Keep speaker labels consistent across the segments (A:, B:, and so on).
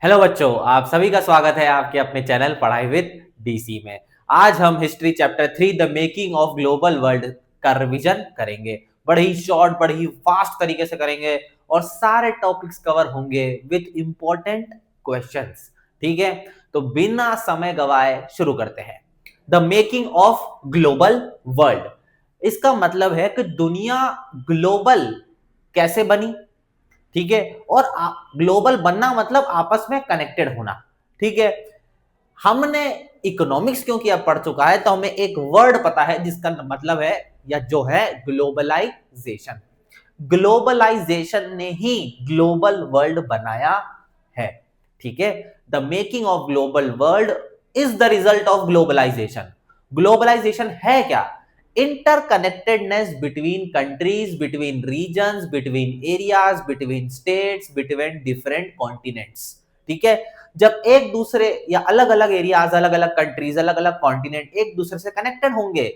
A: Hello बच्चों, आप सभी का स्वागत है आपके अपने चैनल पढ़ाई विद डीसी में। आज हम history chapter 3 the making of global world का रिवीजन करेंगे। बड़े ही शॉर्ट, बड़े ही फास्ट तरीके से करेंगे और सारे टॉपिक्स कवर होंगे विद इंपॉर्टेंट क्वेश्चंस। ठीक है, तो बिना समय गवाए शुरू करते हैं। The making of global world, इसका मतलब है कि दुनिया ग्लोबल कैसे बनी। ठीक है, और ग्लोबल बनना मतलब आपस में कनेक्टेड होना। ठीक है, हमने इकोनॉमिक्स क्योंकि अब पढ़ चुका है तो हमें एक वर्ड पता है जिसका मतलब है या जो है ग्लोबलाइजेशन। ग्लोबलाइजेशन ने ही ग्लोबल वर्ल्ड बनाया है। ठीक है, the making of global world is the result of globalisation. Globalisation है क्या? Interconnectedness between countries, between regions, between areas, between states, between different continents. ठीक है, जब एक दूसरे या अलग अलग एरियाज, अलग अलग कंट्रीज, अलग अलग कॉन्टिनेंट एक दूसरे से कनेक्टेड होंगे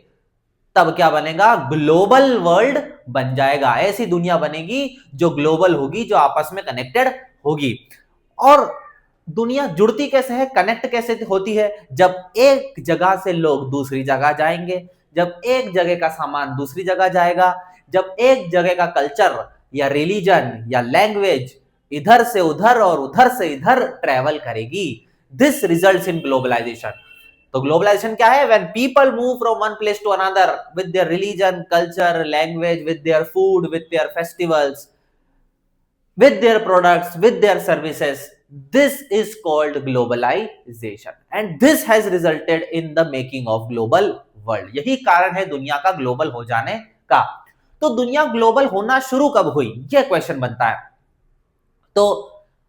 A: तब क्या बनेगा? ग्लोबल वर्ल्ड बन जाएगा। ऐसी दुनिया बनेगी जो ग्लोबल होगी, जो आपस में कनेक्टेड होगी। और दुनिया जुड़ती कैसे है, कनेक्ट कैसे होती है? जब एक जगह से लोग दूसरी जगह जाएंगे, जब एक जगह का सामान दूसरी जगह जाएगा, जब एक जगह का कल्चर या रिलीजन या लैंग्वेज इधर से उधर और उधर से इधर ट्रेवल करेगी। This results in globalisation. तो ग्लोबलाइजेशन क्या है? When people move from one place to another with their religion, culture, language, with their food, with their festivals, with their products, with their services. This is called globalization and this has resulted in the making of global world. यही कारण है दुनिया का global हो जाने का। तो दुनिया ग्लोबल होना शुरू कब हुई, यह क्वेश्चन बनता है। तो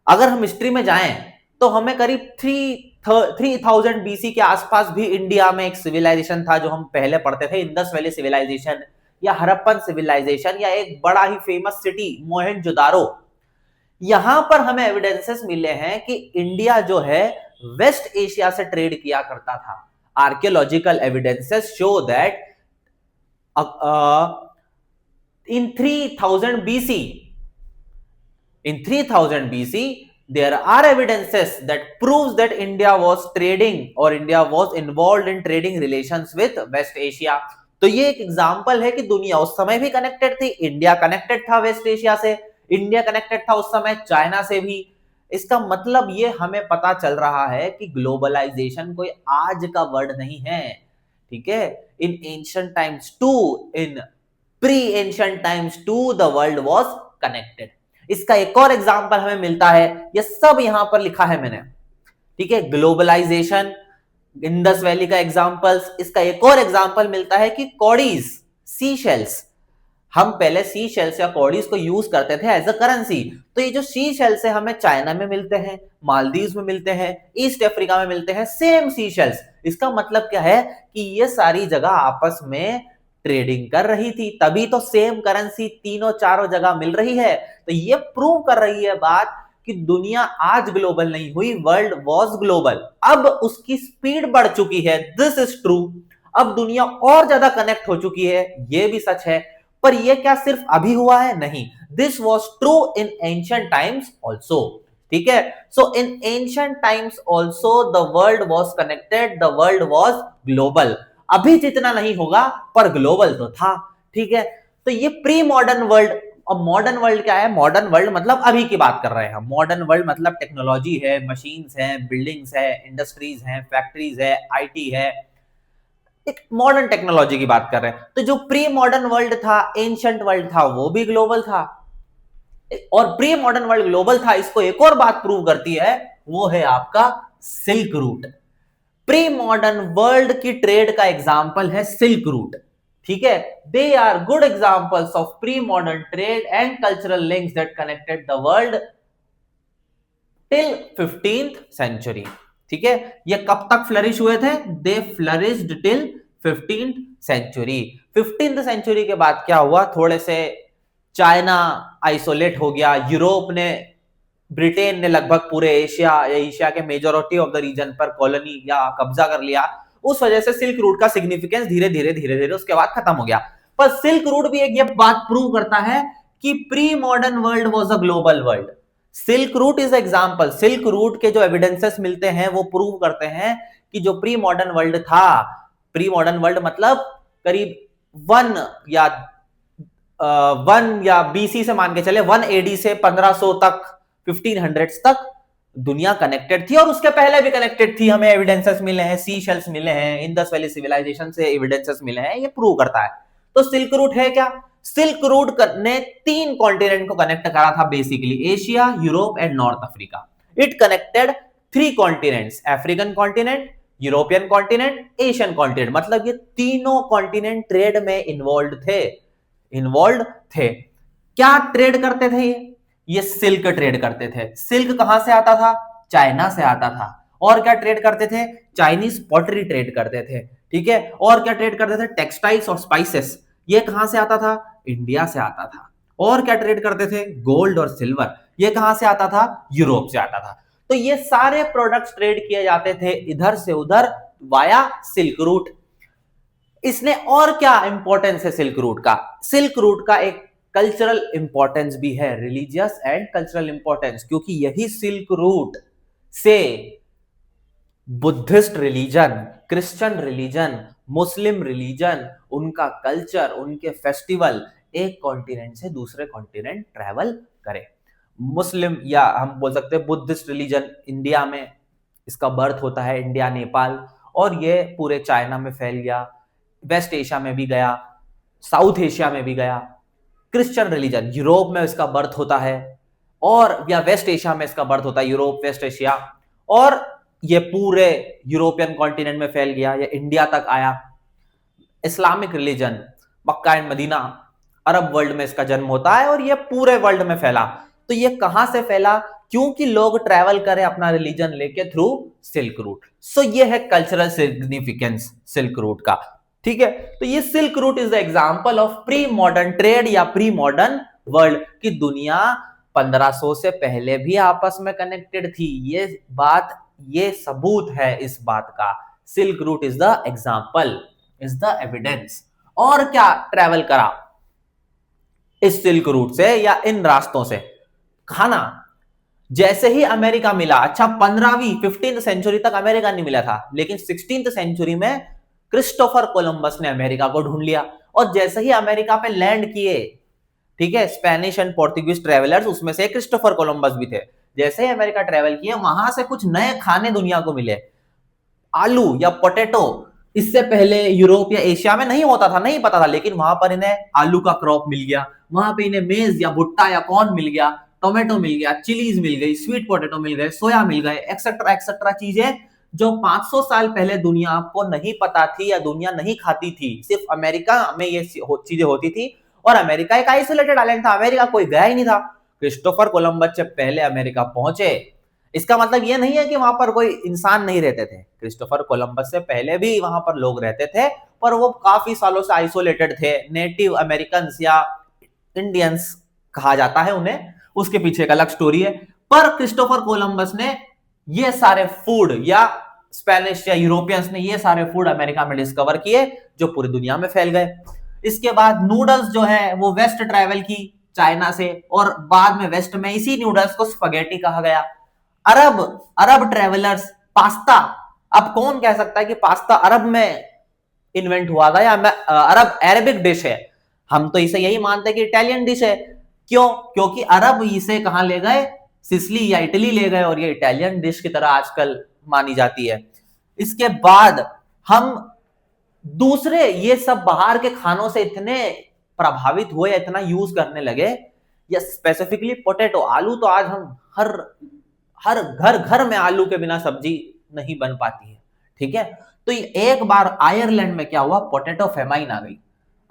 A: अगर हम हिस्ट्री में जाएं तो हमें करीब 3000 बीसी के आसपास भी इंडिया में एक सिविलाइजेशन था जो हम पहले पढ़ते थे, इंडस वैली सिविलाइजेशन या हड़प्पन सिविलाइजेशन, या एक बड़ा ही फेमस सिटी मोहनजोदारो। यहां पर हमें एविडेंसेस मिले हैं कि इंडिया जो है वेस्ट एशिया से ट्रेड किया करता था। Archaeological evidences show that in 3000 BC, in 3000 BC, there are evidences that proves that India was trading or India was involved in trading relations with West Asia. तो ये एक example है कि दुनिया उस समय भी कनेक्टेड थी। इंडिया कनेक्टेड था वेस्ट एशिया से, इंडिया कनेक्टेड था उस समय चाइना से भी। इसका मतलब ये हमें पता चल रहा है कि ग्लोबलाइजेशन कोई आज का वर्ड नहीं है। ठीक है, in ancient times too, in pre ancient times too the world was connected. इसका एक और एग्जांपल हमें मिलता है, ये सब यहां पर लिखा है मैंने। ठीक है, ग्लोबलाइजेशन, इंडस वैली का एग्जांपल्स। इसका एक और एग्जांपल मिलता है कि कॉडीज, सी शेल्स। हम पहले सी शेल्स या कॉडीज को यूज करते थे एज अ करेंसी। तो ये जो सी शेल्स है हमें चाइना में मिलते हैं, मालदीव में मिलते हैं, ईस्ट अफ्रीका में मिलते हैं, सेम सी शेल्स। इसका मतलब क्या है कि ये सारी जगह आपस में ट्रेडिंग कर रही थी, तभी तो सेम करेंसी तीनों चारों जगह मिल रही है। तो ये प्रूव कर रही है बात कि दुनिया आज ग्लोबल नहीं हुई, वर्ल्ड वाज ग्लोबल। अब उसकी स्पीड बढ़ चुकी है, दिस इज ट्रू। अब दुनिया और ज्यादा कनेक्ट हो चुकी है, ये भी सच है। पर ये क्या सिर्फ अभी हुआ है? नहीं, this was true in ancient times also. ठीक है, so in ancient times also the world was connected, the world was global. अभी जितना नहीं होगा पर ग्लोबल तो था। ठीक है, तो ये प्री मॉडर्न वर्ल्ड। और मॉडर्न वर्ल्ड क्या है? मॉडर्न वर्ल्ड मतलब अभी की बात कर रहे हैं हम। मॉडर्न वर्ल्ड मतलब टेक्नोलॉजी है, मशीन्स है, बिल्डिंग्स है, इंडस्ट्रीज है, फैक्ट्रीज है, आईटी है, एक मॉडर्न टेक्नोलॉजी की बात कर रहे हैं। तो जो प्री मॉडर्न वर्ल्ड था, एंशिएंट वर्ल्ड था, वो भी ग्लोबल था। और प्री मॉडर्न वर्ल्ड ग्लोबल था, इसको एक और बात प्रूव करती है, वो है आपका silk route. Pre modern world की ट्रेड का एग्जांपल है सिल्क रूट। ठीक है, they are good examples of pre modern trade and cultural links that connected the world till 15th century. ठीक है, ये कब तक फ्लरिश हुए थे? They flourished till 15th century. 15th century के बाद क्या हुआ? थोड़े से चाइना आइसोलेट हो गया, यूरोप ने, ब्रिटेन ने लगभग पूरे एशिया या एशिया के मेजॉरिटी ऑफ द रीजन पर कॉलोनी या कब्जा कर लिया। उस वजह से सिल्क रूट का सिग्निफिकेंस धीरे धीरे उसके बाद खत्म हो गया। पर सिल्क रूट भी एक ये बात प्रूव करता है कि pre modern world was a global world. Silk route is example. Silk route के जो एविडेंसेस मिलते हैं वो प्रूव करते हैं कि जो प्री मॉडर्न वर्ल्ड था, प्री मॉडर्न वर्ल्ड मतलब करीब 1 या बीसी से मान के चले 1 AD से 1500 तक, 1500 तक दुनिया कनेक्टेड थी, और उसके पहले भी कनेक्टेड थी। हमें एविडेंसेस मिले हैं, सी शेल्स मिले हैं, इंडस वैली सिविलाइजेशन से एविडेंसेस मिले हैं, ये प्रूव करता है। तो सिल्क रूट है क्या? सिल्क रूट ने 3 कॉन्टिनेंट को कनेक्ट करा था basically, Asia, Europe and north Africa. It connected 3 continents, African continent, European continent, Asian continent. मतलब ये तीनों कॉन्टिनेंट ट्रेड में इन्वॉल्व थे। क्या ट्रेड करते थे ये सिल्क ट्रेड करते थे। सिल्क कहां से आता था? चाइना से आता था। और क्या ट्रेड करते थे? चाइनीज पॉटरी ट्रेड करते थे, ठीक है। और क्या ट्रेड करते थे? टेक्सटाइल्स और स्पाइसेस। ये कहां से आता था? इंडिया से आता था। और क्या ट्रेड करते थे? गोल्ड और सिल्वर। ये कहां से आता था? यूरोप से आता था। तो ये सारे प्रोडक्ट्स ट्रेड किए जाते थे इधर से उधर वाया सिल्क रूट। इसने और क्या इंपॉर्टेंस है सिल्क रूट का? सिल्क रूट का एक कल्चरल इंपॉर्टेंस भी है, रिलीजियस एंड कल्चरल इंपॉर्टेंस, क्योंकि यही सिल्क रूट से बुद्धिस्ट रिलीजन, क्रिश्चियन रिलीजन, मुस्लिम रिलीजन, उनका कल्चर, उनके फेस्टिवल एक कॉन्टिनेंट से दूसरे कॉन्टिनेंट ट्रेवल करे। मुस्लिम या हम बोल सकते हैं बुद्धिस्ट रिलीजन इंडिया में इसका बर्थ होता है, इंडिया, नेपाल, और ये पूरे चाइना में फैल गया, वेस्ट एशिया में भी गया, साउथ एशिया में भी गया। क्रिश्चियन रिलीजन यूरोप में इसका बर्थ होता है, और या वेस्ट एशिया में इसका बर्थ होता है, यूरोप, वेस्ट एशिया, और ये पूरे यूरोपियन कॉन्टिनेंट में फैल गया, ये इंडिया तक आया। Islamic religion Mecca and Medina, Arab world में इसका जन्म होता है, और ये पूरे वर्ल्ड में फैला। तो ये कहां से फैला? क्योंकि लोग ट्रैवल करें अपना रिलीजन लेके थ्रू सिल्क रूट। सो ये है कल्चरल सिग्निफिकेंस सिल्क रूट का, ठीक है। तो ये silk route is the example of pre modern trade या प्री मॉडर्न वर्ल्ड की दुनिया 1500 से पहले भी आपस में कनेक्टेड थी। ये बात, ये सबूत है इस बात का। Silk route is the example, is the evidence. और क्या ट्रैवल करा इस सिल्क रूट से या इन रास्तों से? खाना। जैसे ही अमेरिका मिला, अच्छा 15वीं सेंचुरी तक अमेरिका नहीं मिला था, लेकिन 16th सेंचुरी में क्रिस्टोफर कोलंबस ने अमेरिका को ढूंढ लिया, और जैसे ही अमेरिका पे लैंड किए, ठीक है, स्पेनिश एंड पोर्तुगीज ट्रेवलर्स, उसमें से क्रिस्टोफर कोलंबस भी थे। जैसे ही अमेरिका ट्रेवल किए, वहां से कुछ नए खाने दुनिया को मिले। आलू या पोटैटो इससे पहले यूरोप या एशिया में नहीं होता था, नहीं पता था, लेकिन वहां पर इन्हें आलू का क्रॉप मिल गया, वहां पे इन्हें मेज या भुट्टा या कॉर्न मिल गया, टोमेटो मिल गया, चिलीज मिल गई, स्वीट पोटैटो मिल गए, सोया मिल गए, एक्सेट्रा एक्सेट्रा चीजें जो 500 साल पहले दुनिया को नहीं पता थी या दुनिया नहीं खाती थी। सिर्फ अमेरिका में ये चीजें होती थी, और अमेरिका एक आइसोलेटेड आइलैंड था, अमेरिका कोई गया ही नहीं था। क्रिस्टोफर कोलंबस से पहले अमेरिका पहुंचे, इसका मतलब ये नहीं है कि वहां पर कोई इंसान नहीं रहते थे। क्रिस्टोफर कोलंबस से पहले भी वहां पर लोग रहते थे, पर वो काफी सालों से आइसोलेटेड थे। नेटिव अमेरिकन या इंडियंस कहा जाता है उन्हें, उसके पीछे एक अलग स्टोरी है। पर क्रिस्टोफर कोलंबस ने ये सारे फूड, या स्पेनिश या यूरोपियंस ने ये सारे फूड अमेरिका में डिस्कवर किए, जो पूरी दुनिया में फैल गए। इसके बाद नूडल्स जो है वो वेस्ट ट्रैवल की चाइना से, और बाद में वेस्ट में इसी नूडल्स को स्पगेटी कहा गया। अरब ट्रेवलर्स पास्ता, अब कौन कह सकता है कि पास्ता अरब में इन्वेंट हुआ था या अरबिक डिश है? हम तो इसे यही मानते हैं कि इटालियन डिश है। क्यों? क्योंकि अरब इसे कहां ले गए? सिसिली या इटली ले गए, और ये इटालियन डिश की तरह आजकल मानी जाती है। इसके बाद हम दूसरे ये सब बाहर के खानों से इतने प्रभावित हुए, इतना यूज करने लगे, या स्पेसिफिकली पोटैटो, आलू तो आज हम हर घर में आलू के बिना सब्जी नहीं बन पाती है, ठीक है। तो एक बार आयरलैंड में क्या हुआ, पोटैटो फेमाइन आ गई।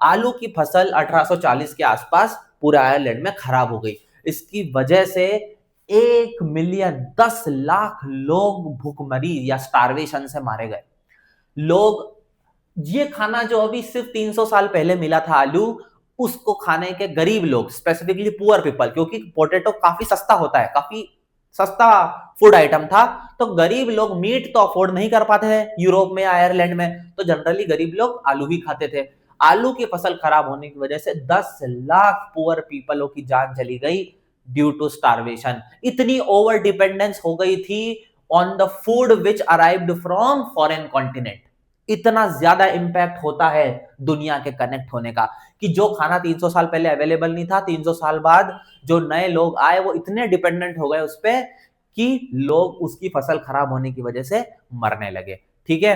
A: आलू की फसल 1840 के आसपास पूरे आयरलैंड में खराब हो गई। इसकी वजह से 1 मिलियन 10 लाख लोग भूखमरी या स्टारवेशन से मारे गए। लोग ये खाना जो अभी सिर्फ 300 साल पहले मिला था आलू, उसको खाने के गरीब लोग, स्पेसिफिकली पुअर पीपल, क्योंकि पोटैटो काफी सस्ता होता है, काफी सस्ता फूड आइटम था, तो गरीब लोग मीट तो अफोर्ड नहीं कर पाते थे यूरोप में, आयरलैंड में, तो जनरली गरीब लोग आलू ही खाते थे। आलू की फसल खराब होने की वजह से 10 लाख पुअर पीपलों की जान चली गई, ड्यू टू स्टारवेशन। इतनी ओवर डिपेंडेंस हो गई थी on the food which arrived from foreign continent. इतना ज्यादा इंपैक्ट होता है दुनिया के कनेक्ट होने का कि जो खाना 300 साल पहले अवेलेबल नहीं था, 300 साल बाद जो नए लोग आए वो इतने डिपेंडेंट हो गए उस पर कि लोग उसकी फसल खराब होने की वजह से मरने लगे। ठीक है,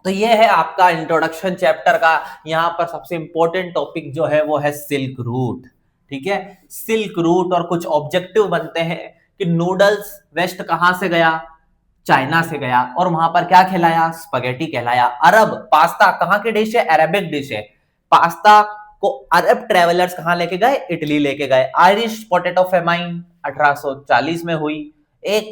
A: तो ये है आपका इंट्रोडक्शन चैप्टर का। यहां पर सबसे इंपॉर्टेंट टॉपिक जो है वो है सिल्क रूट। ठीक है, सिल्क रूट और कुछ ऑब्जेक्टिव बनते हैं कि नूडल्स वेस्ट कहां से गया, चाइना से गया, और वहां पर क्या खिलाया, स्पगेटी कहलाया। अरब पास्ता कहां की डिश है, अरेबिक डिश है। पास्ता को अरब ट्रेवलर्स कहां लेके गए, इटली लेके गए। आयरिश पोटैटो फेमाइन 1840 में हुई, 1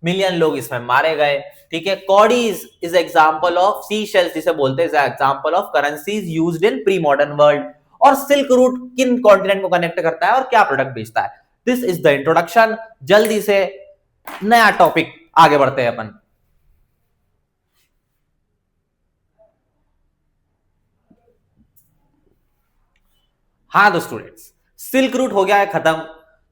A: मिलियन लोग इसमें मारे गए। ठीक है, cowries is example of sea shells जिसे बोलते हैं example of currencies used in pre modern world. और सिल्क रूट किन कॉन्टिनेंट को कनेक्ट करता है और क्या प्रोडक्ट बेचता है। This is the introduction. जल्दी से नया टॉपिक आगे बढ़ते हैं अपन। हाँ तो स्टूडेंट्स, सिल्क रूट हो गया है खत्म।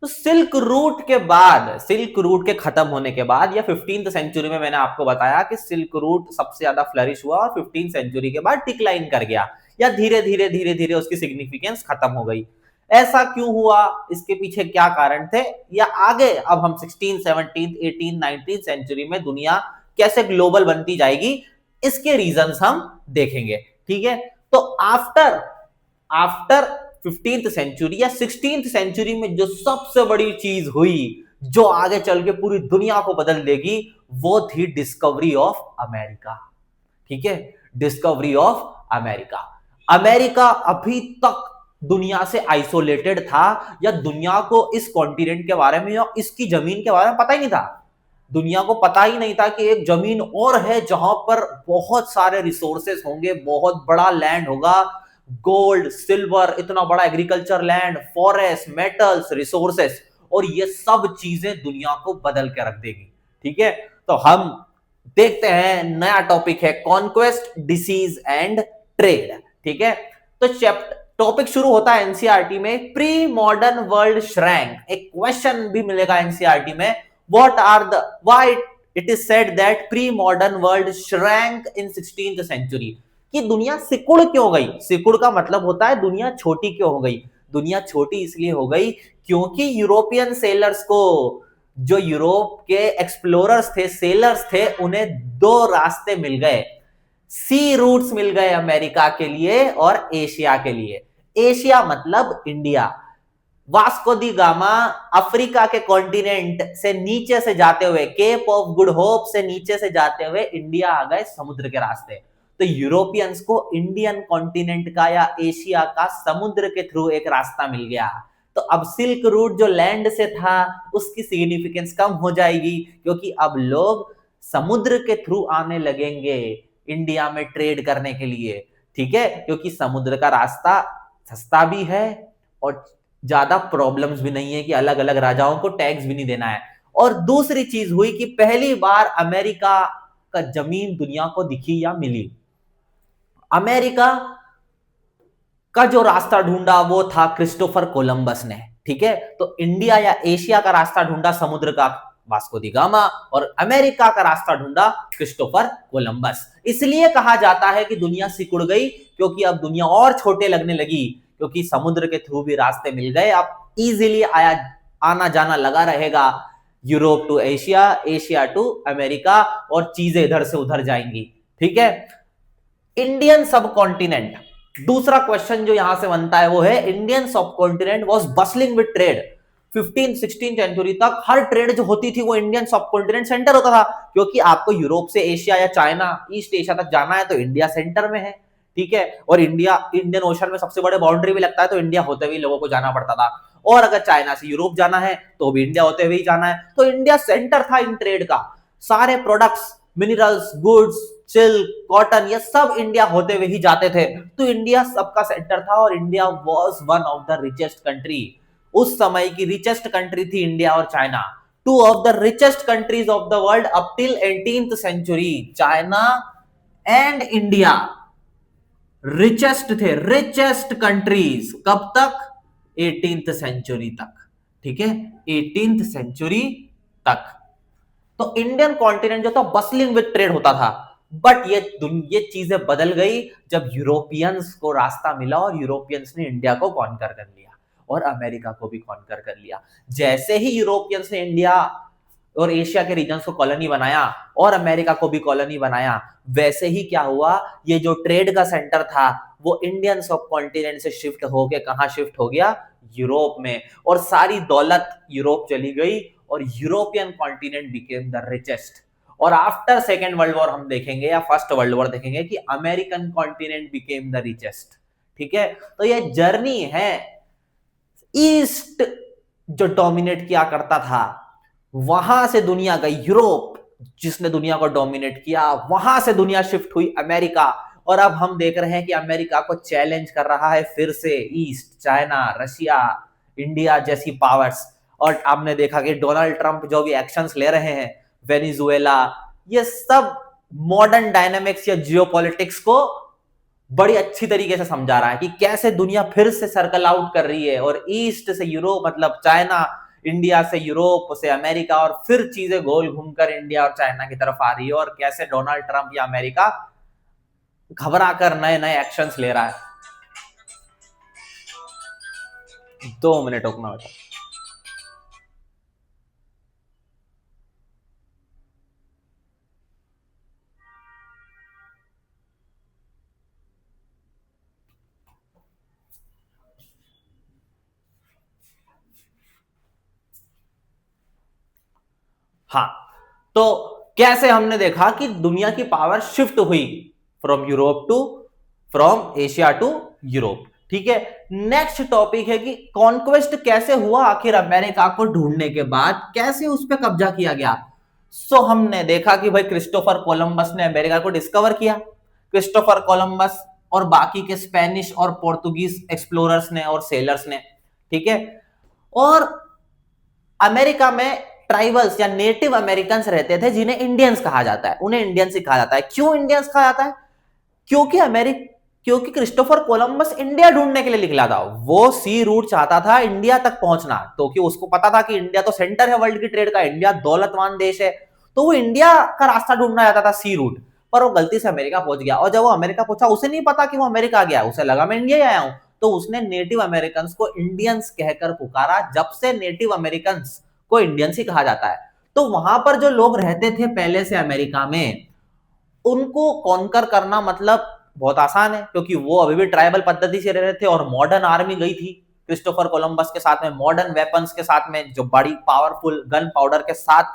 A: तो सिल्क रूट के बाद, सिल्क रूट के खत्म होने के बाद या 15th सेंचुरी में मैंने आपको बताया कि सिल्क रूट सबसे ज्यादा फ्लरिश हुआ और 15th सेंचुरी के बाद डिक्लाइन कर गया या धीरे धीरे धीरे धीरे उसकी सिग्निफिकेंस खत्म हो गई। ऐसा क्यों हुआ, इसके पीछे क्या कारण थे, या आगे अब हम 16th 17th 18th 19th century में दुनिया कैसे ग्लोबल बनती जाएगी, इसके रीजंस हम देखेंगे। ठीक है, तो आफ्टर आफ्टर 15th सेंचुरी या 16th सेंचुरी में जो सबसे बड़ी चीज हुई जो आगे चल के पूरी दुनिया को बदल देगी, वो थी डिस्कवरी ऑफ अमेरिका। ठीक है, डिस्कवरी ऑफ अमेरिका। अमेरिका अभी तक दुनिया से आइसोलेटेड था, या दुनिया को इस कॉन्टिनेंट के बारे में या इसकी जमीन के बारे में पता ही नहीं था। दुनिया को पता ही नहीं था कि एक जमीन और है जहां पर बहुत सारे रिसोर्सेस होंगे, बहुत बड़ा लैंड होगा, गोल्ड सिल्वर, इतना बड़ा agriculture land, forest, metals, resources, और ये सब चीजें दुनिया को बदल के रख देगी। ठीक है, तो हम देखते हैं नया टॉपिक है कॉन्क्वेस्ट, डिसीज एंड ट्रेड। ठीक है, तो चैप्टर टॉपिक शुरू होता है एनसीईआरटी में, प्री मॉडर्न वर्ल्ड श्रैंक। एक क्वेश्चन भी मिलेगा एनसीईआरटी में, what are the why it is said that pre modern world shrank in 16th century, कि दुनिया सिकुड़ क्यों गई। सिकुड़ का मतलब होता है दुनिया छोटी क्यों हो गई। दुनिया छोटी इसलिए हो गई क्योंकि यूरोपियन सेलर्स को, जो यूरोप के एक्सप्लोरर्स थे, सेलर्स थे, उन्हें 2 रास्ते मिल गए। सी रूट्स मिल गए अमेरिका के लिए और एशिया के लिए। एशिया मतलब इंडिया। वास्को दी गामा अफ्रीका के कॉन्टिनेंट से नीचे से जाते हुए, केप ऑफ गुड होप से नीचे से जाते हुए इंडिया आ गए समुद्र के रास्ते। तो यूरोपियंस को इंडियन कॉन्टिनेंट का या एशिया का समुद्र के थ्रू एक रास्ता मिल गया। तो अब सिल्क रूट जो लैंड से था उसकी सिग्निफिकेंस कम हो जाएगी, क्योंकि अब लोग समुद्र के थ्रू आने लगेंगे इंडिया में ट्रेड करने के लिए। ठीक है, क्योंकि समुद्र का रास्ता सस्ता भी है और ज्यादा प्रॉब्लम्स भी नहीं है कि अलग अलग राजाओं को टैक्स भी नहीं देना है। और दूसरी चीज हुई कि पहली बार अमेरिका का जमीन दुनिया को दिखी या मिली। अमेरिका का जो रास्ता ढूंढा वो था क्रिस्टोफर कोलंबस ने। ठीक है, तो इंडिया या एशिया का रास्ता ढूंढा समुद्र का वास्को दी गामा, और अमेरिका का रास्ता ढूंढा क्रिस्टोफर कोलंबस। इसलिए कहा जाता है कि दुनिया सिकुड़ गई, क्योंकि अब दुनिया और छोटे लगने लगी, क्योंकि समुद्र के थ्रू भी रास्ते मिल गए। अब इजीली आना जाना लगा रहेगा, Europe to Asia, Asia to America, और चीजें इधर से उधर जाएंगी। ठीक है, इंडियन सब कॉन्टिनेंट, दूसरा क्वेश्चन जो यहां से बनता है वो है, Indian sub continent was bustling with trade. 15th-16th century तक हर ट्रेड जो होती थी वो इंडियन सब कॉन्टिनेंट सेंटर होता था, क्योंकि आपको यूरोप से एशिया या चाइना, ईस्ट एशिया तक जाना है तो इंडिया सेंटर में है। ठीक है, और इंडिया इंडियन ओशन में सबसे बड़े बाउंड्री भी लगता है, तो इंडिया होते हुए लोगों को जाना पड़ता था। और अगर चाइना से यूरोप जाना है तो भी इंडिया होते हुए ही जाना है। तो इंडिया सेंटर था इन ट्रेड का। सारे products, minerals, goods, silk, cotton, ये सब इंडिया होते हुए ही जाते थे। तो इंडिया सबका सेंटर था, और India was one of the richest country. उस समय की रिचेस्ट कंट्री थी इंडिया और China, two of the richest countries of the world up till 18th century. China and India richest थे, रिचेस्ट कंट्रीज। कब तक? 18th सेंचुरी तक। ठीक है, 18th सेंचुरी तक। तो इंडियन कॉन्टिनेंट जो था बसलिंग विद ट्रेड होता था, बट ये चीजें बदल गई जब यूरोपियंस को रास्ता मिला और यूरोपियंस ने इंडिया को कॉन्कर कर लिया और अमेरिका को भी कॉन्कर कर लिया। जैसे ही यूरोपियंस ने इंडिया और एशिया के रीजन्स को कॉलोनी बनाया और अमेरिका को भी कॉलोनी बनाया, वैसे ही क्या हुआ, ये जो ट्रेड का सेंटर था वो इंडियन सब कॉन्टिनेंट से शिफ्ट होके कहां शिफ्ट हो गया, यूरोप में, और सारी दौलत यूरोप चली गई और European continent became the richest. और आफ्टर सेकेंड वर्ल्ड वॉर हम देखेंगे या फर्स्ट वर्ल्ड वॉर देखेंगे कि American continent became the richest. ठीक है, तो ये जर्नी है। ईस्ट जो डोमिनेट किया करता था, वहां से दुनिया गई यूरोप, जिसने दुनिया को डोमिनेट किया, वहां से दुनिया शिफ्ट हुई अमेरिका। और अब हम देख रहे हैं कि अमेरिका को चैलेंज कर रहा है फिर से ईस्ट, चाइना, रशिया, इंडिया जैसी पावर्स। और आपने देखा कि डोनाल्ड ट्रंप जो भी एक्शंस ले रहे हैं, वेनेजुएला, ये सब मॉडर्न डायनामिक्स या जियोपॉलिटिक्स को बड़ी अच्छी तरीके से समझा रहा है कि कैसे दुनिया फिर से सर्कल आउट कर रही है और ईस्ट से यूरोप, मतलब चाइना, इंडिया से यूरोप से अमेरिका, और फिर चीजें गोल घूमकर इंडिया और चाइना की तरफ आ रही है, और कैसे डोनाल्ड ट्रंप या अमेरिका घबरा कर नए नए एक्शंस ले रहा है। 2 मिनट रुकना बेटा। हाँ, तो कैसे हमने देखा कि दुनिया की पावर शिफ्ट हुई फ्रॉम एशिया टू यूरोप। ठीक है, नेक्स्ट टॉपिक है कि कॉन्क्वेस्ट कैसे हुआ, आखिर अमेरिका को ढूंढने के बाद कैसे उस पर कब्जा किया गया। सो हमने देखा कि भाई क्रिस्टोफर कोलंबस ने अमेरिका को डिस्कवर किया। क्रिस्टोफर कोलंबस और बाकी के स्पेनिश और पोर्तुगीज एक्सप्लोरर्स ने और सेलर्स ने, ठीक है, और अमेरिका में ट्राइबल्स या नेटिव अमेरिकन्स रहते थे जिन्हें इंडियंस कहा जाता है। उन्हें इंडियंस ही कहा जाता है। क्यों इंडियंस कहा जाता है? क्योंकि क्रिस्टोफर कोलंबस इंडिया ढूंढने के लिए निकला था। वो सी रूट चाहता था इंडिया तक पहुंचना, तो कि उसको पता था कि इंडिया तो सेंटर है वर्ल्ड की ट्रेड का, इंडिया दौलतमान देश है, तो वो इंडिया का रास्ता ढूंढना चाहता था, सी रूट। पर वो गलती से अमेरिका पहुंच गया, और जब वो अमेरिका पहुंचा उसे नहीं पता कि वो अमेरिका गया, उसे लगा मैं इंडिया आया हूं, तो उसने नेटिव अमेरिकन को इंडियंस कहकर पुकारा। जब से नेटिव अमेरिकन को इंडियंस ही कहा जाता है। तो वहां पर जो लोग रहते थे पहले से अमेरिका में, उनको कॉन्कर करना मतलब बहुत आसान है, क्योंकि वो अभी भी ट्राइबल पद्धति से रह रहे थे और मॉडर्न आर्मी गई थी क्रिस्टोफर कोलंबस के साथ में, मॉडर्न वेपन्स के साथ में, जो बड़ी पावरफुल गन पाउडर के साथ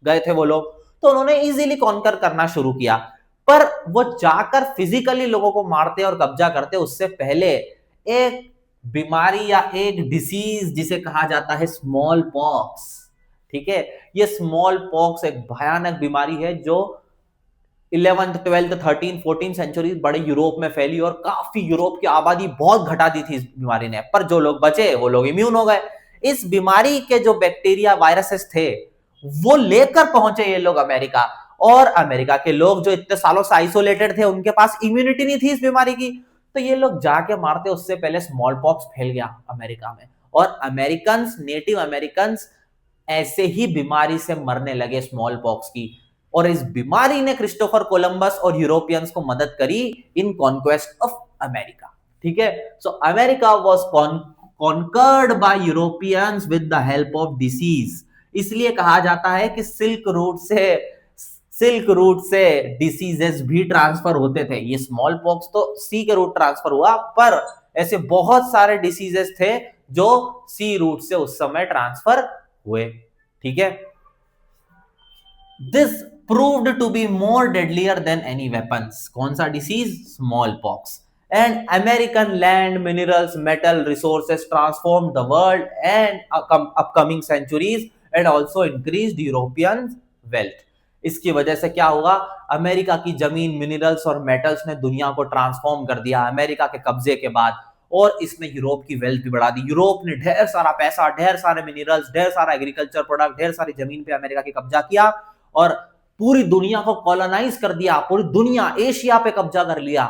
A: गए थे वो लोग, तो उन्होंने इजीली कॉन्कर करना शुरू किया। पर वो जाकर फिजिकली लोगों को मारते और कब्जा करते उससे पहले एक बीमारी या एक डिसीज जिसे कहा जाता है स्मॉल पॉक्स, ठीक है, ये स्मॉल पॉक्स एक भयानक बीमारी है जो 11th 12th 13th 14th century बड़े यूरोप में फैली और काफी यूरोप की आबादी बहुत घटा दी थी इस बीमारी ने। पर जो लोग बचे वो लोग इम्यून हो गए। इस बीमारी के जो बैक्टीरिया वायरसेस थे वो लेकर पहुंचे ये लोग अमेरिका, और अमेरिका के लोग जो इतने सालों से आइसोलेटेड थे उनके पास इम्यूनिटी नहीं थी इस बीमारी की, तो ये लोग जाके मारते। उससे पहले स्मॉल पॉक्स फैल गया अमेरिका में, और अमेरिकन, नेटिव अमेरिकन ऐसे ही बीमारी से मरने लगे स्मॉल पॉक्स की। और इस बीमारी ने क्रिस्टोफर कोलंबस और यूरोपियंस को मदद करी इन कॉन्क्वेस्ट ऑफ अमेरिका। ठीक है, so America was conquered by Europeans with the help of disease. इसलिए कहा जाता है कि सिल्क रूट से डिसीजेस भी ट्रांसफर होते थे। ये स्मॉल पॉक्स तो सी के रूट ट्रांसफर हुआ, पर ऐसे बहुत सारे डिसीजेस थे जो सी रूट से उस समय ट्रांसफर हुए। ठीक है, this proved to be more deadlier than any weapons. कौन सा disease? Smallpox. And American land, minerals, metal resources transformed the world and upcoming centuries and also increased European wealth. इसकी वजह से क्या हुआ? अमेरिका की जमीन, मिनरल्स और मेटल्स ने दुनिया को ट्रांसफॉर्म कर दिया अमेरिका के कब्जे के बाद, और इसने यूरोप की वेल्थ भी बढ़ा दी। यूरोप ने ढेर सारा पैसा, ढेर सारे मिनरल्स, ढेर सारा एग्रीकल्चर प्रोडक्ट, ढेर सारी जमीन पे अमेरिका की कब्जा किया और पूरी दुनिया को कॉलोनाइज कर दिया। पूरी दुनिया, एशिया पे कब्जा कर लिया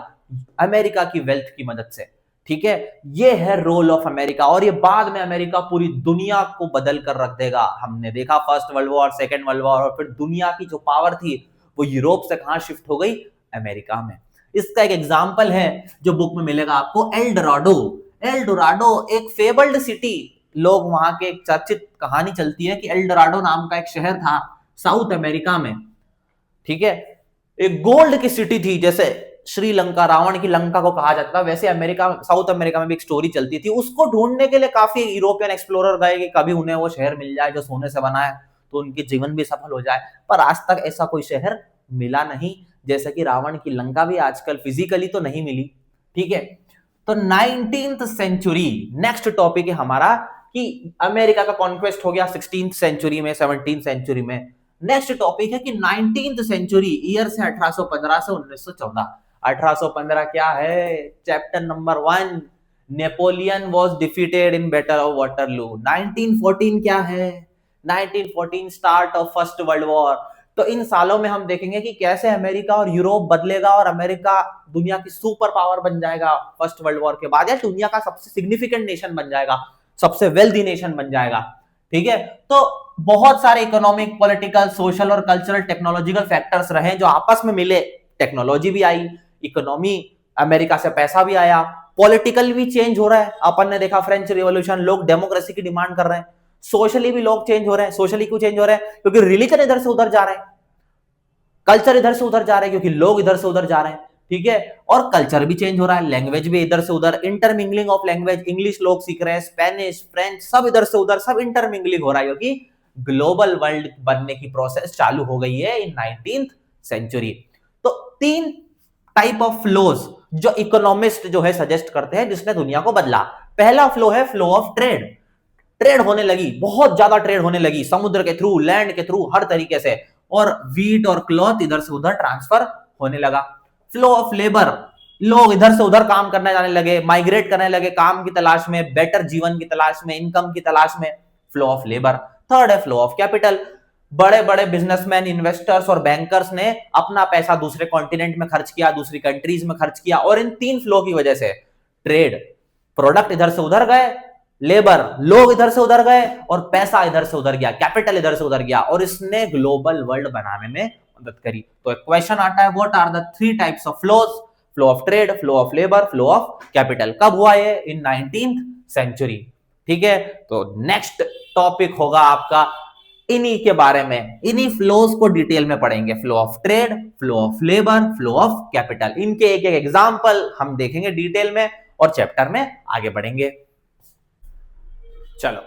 A: अमेरिका की वेल्थ की मदद से। ठीक है, ये है रोल ऑफ अमेरिका, और ये बाद में अमेरिका पूरी दुनिया को बदल कर रख देगा। हमने देखा first world war, second world war, और फिर दुनिया की जो पावर थी वो यूरोप से कहां शिफ्ट हो गई, अमेरिका में। इसका एक एग्जाम्पल है जो बुक में मिलेगा आपको, एल डोराडो। एल डोराडो एक फेबल्ड सिटी, लोग वहां के एक चर्चित कहानी चलती है कि एल डोराडो नाम का एक शहर था साउथ अमेरिका में, ठीक है, एक गोल्ड की सिटी थी। जैसे श्रीलंका रावण की लंका को कहा जाता था, वैसे अमेरिका, साउथ अमेरिका में भी एक स्टोरी चलती थी। उसको ढूंढने के लिए काफी यूरोपियन एक्सप्लोरर गए कि कभी उन्हें वो शहर मिल जाए जो सोने से बना है, तो उनके जीवन भी सफल हो जाए। पर आज तक ऐसा कोई शहर मिला नहीं, जैसे कि रावण की लंका भी आजकल फिजिकली तो नहीं मिली, ठीक है। तो 19th सेंचुरी नेक्स्ट टॉपिक है हमारा, कि अमेरिका का कॉन्क्वेस्ट हो गया 16th सेंचुरी में, 17th सेंचुरी में। नेक्स्ट टॉपिक है कि 19th सेंचुरी ईयर से 1815 से 1914। 1815 क्या है, chapter number 1, Napoleon was defeated in battle of Waterloo. 1914 क्या है, 1914 start of first world war. तो इन सालों में हम देखेंगे कि कैसे अमेरिका और यूरोप बदलेगा, और अमेरिका दुनिया की सुपर पावर बन जाएगा फर्स्ट वर्ल्ड वॉर के बाद, या दुनिया का सबसे सिग्निफिकेंट नेशन बन जाएगा, सबसे वेल्दी नेशन बन जाएगा, ठीक है। तो बहुत सारे इकोनॉमिक, पॉलिटिकल, सोशल और कल्चरल, टेक्नोलॉजिकल फैक्टर्स रहे जो आपस में मिले। टेक्नोलॉजी भी आई, इकोनॉमी, अमेरिका से पैसा भी आया, पॉलिटिकल भी चेंज हो रहा है। अपन ने देखा फ्रेंच रिवॉल्यूशन, लोग डेमोक्रेसी की डिमांड कर रहे हैं। सोशली भी लोग चेंज हो रहे हैं। सोशली क्यों चेंज हो रहे हैं, क्योंकि रिलीजन इधर से उधर जा रहे हैं, कल्चर इधर से उधर जा रहे हैं, क्योंकि लोग इधर से उधर जा रहे हैं, ठीक है। और कल्चर भी चेंज हो रहा है, लैंग्वेज भी इधर से उधर, इंटरमिंगलिंग ऑफ लैंग्वेज, इंग्लिश लोग सीख रहे हैं, स्पेनिश, फ्रेंच, सब इधर से उधर, सब इंटरमिंगलिंग हो रहा है, क्योंकि ग्लोबल वर्ल्ड बनने की प्रोसेस चालू हो गई है इन 19th सेंचुरी। तो 3 टाइप ऑफ फ्लोज जो इकोनॉमिस्ट जो है सजेस्ट करते हैं जिसने दुनिया को बदला। पहला फ्लो है फ्लो ऑफ ट्रेड। ट्रेड होने लगी, बहुत ज्यादा ट्रेड होने लगी, समुद्र के थ्रू, लैंड के थ्रू, हर तरीके से, और वीट और क्लॉथ इधर से उधर ट्रांसफर होने लगा। फ्लो ऑफ लेबर, लोग इधर से उधर काम करने जाने लगे, माइग्रेट करने लगे काम की तलाश में, बेटर जीवन की तलाश में, इनकम की तलाश में, फ्लो ऑफ लेबर। थर्ड है फ्लो ऑफ कैपिटल, बड़े बड़े बिजनेसमैन, इन्वेस्टर्स और बैंकर्स ने अपना पैसा दूसरे कॉन्टिनेंट में खर्च किया, दूसरी कंट्रीज में खर्च किया, और इन 3 फ्लो की वजह से ट्रेड, प्रोडक्ट इधर से उधर गए, लेबर, लोग इधर से उधर गए, और पैसा इधर से उधर गया, कैपिटल इधर से उधर गया, और इसने ग्लोबल वर्ल्ड बनाने में मदद करी। तो एक क्वेश्चन आता है, what are the 3 types of flows, flow of trade, flow of labour, flow of capital. कब हुआ ये, इन 19th सेंचुरी, ठीक है। तो नेक्स्ट टॉपिक होगा आपका इन्हीं के बारे में, इन्हीं फ्लोज को डिटेल में पढ़ेंगे, flow of trade, flow of labour, flow of capital. इनके एक एक एग्जांपल हम देखेंगे डिटेल में, और चैप्टर में आगे बढ़ेंगे। चलो,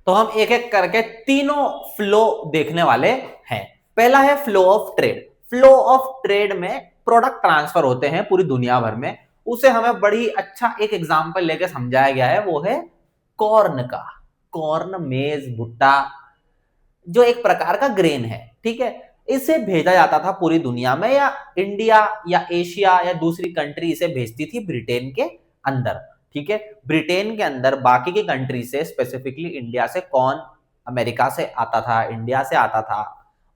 A: तो हम एक एक करके तीनों फ्लो देखने वाले हैं। पहला है flow of trade. Flow of trade में प्रोडक्ट ट्रांसफर होते हैं पूरी दुनिया भर में, उसे हमें बड़ी अच्छा एक एग्जांपल लेके समझाया गया है, वो है कॉर्न का। कॉर्न, मेज, भुट्टा, जो एक प्रकार का ग्रेन है, ठीक है। इसे भेजा जाता था पूरी दुनिया में, या इंडिया या एशिया या दूसरी कंट्री इसे भेजती थी ब्रिटेन के अंदर, ठीक है। ब्रिटेन के अंदर बाकी की कंट्री से, स्पेसिफिकली इंडिया से कॉर्न अमेरिका से आता था, इंडिया से आता था,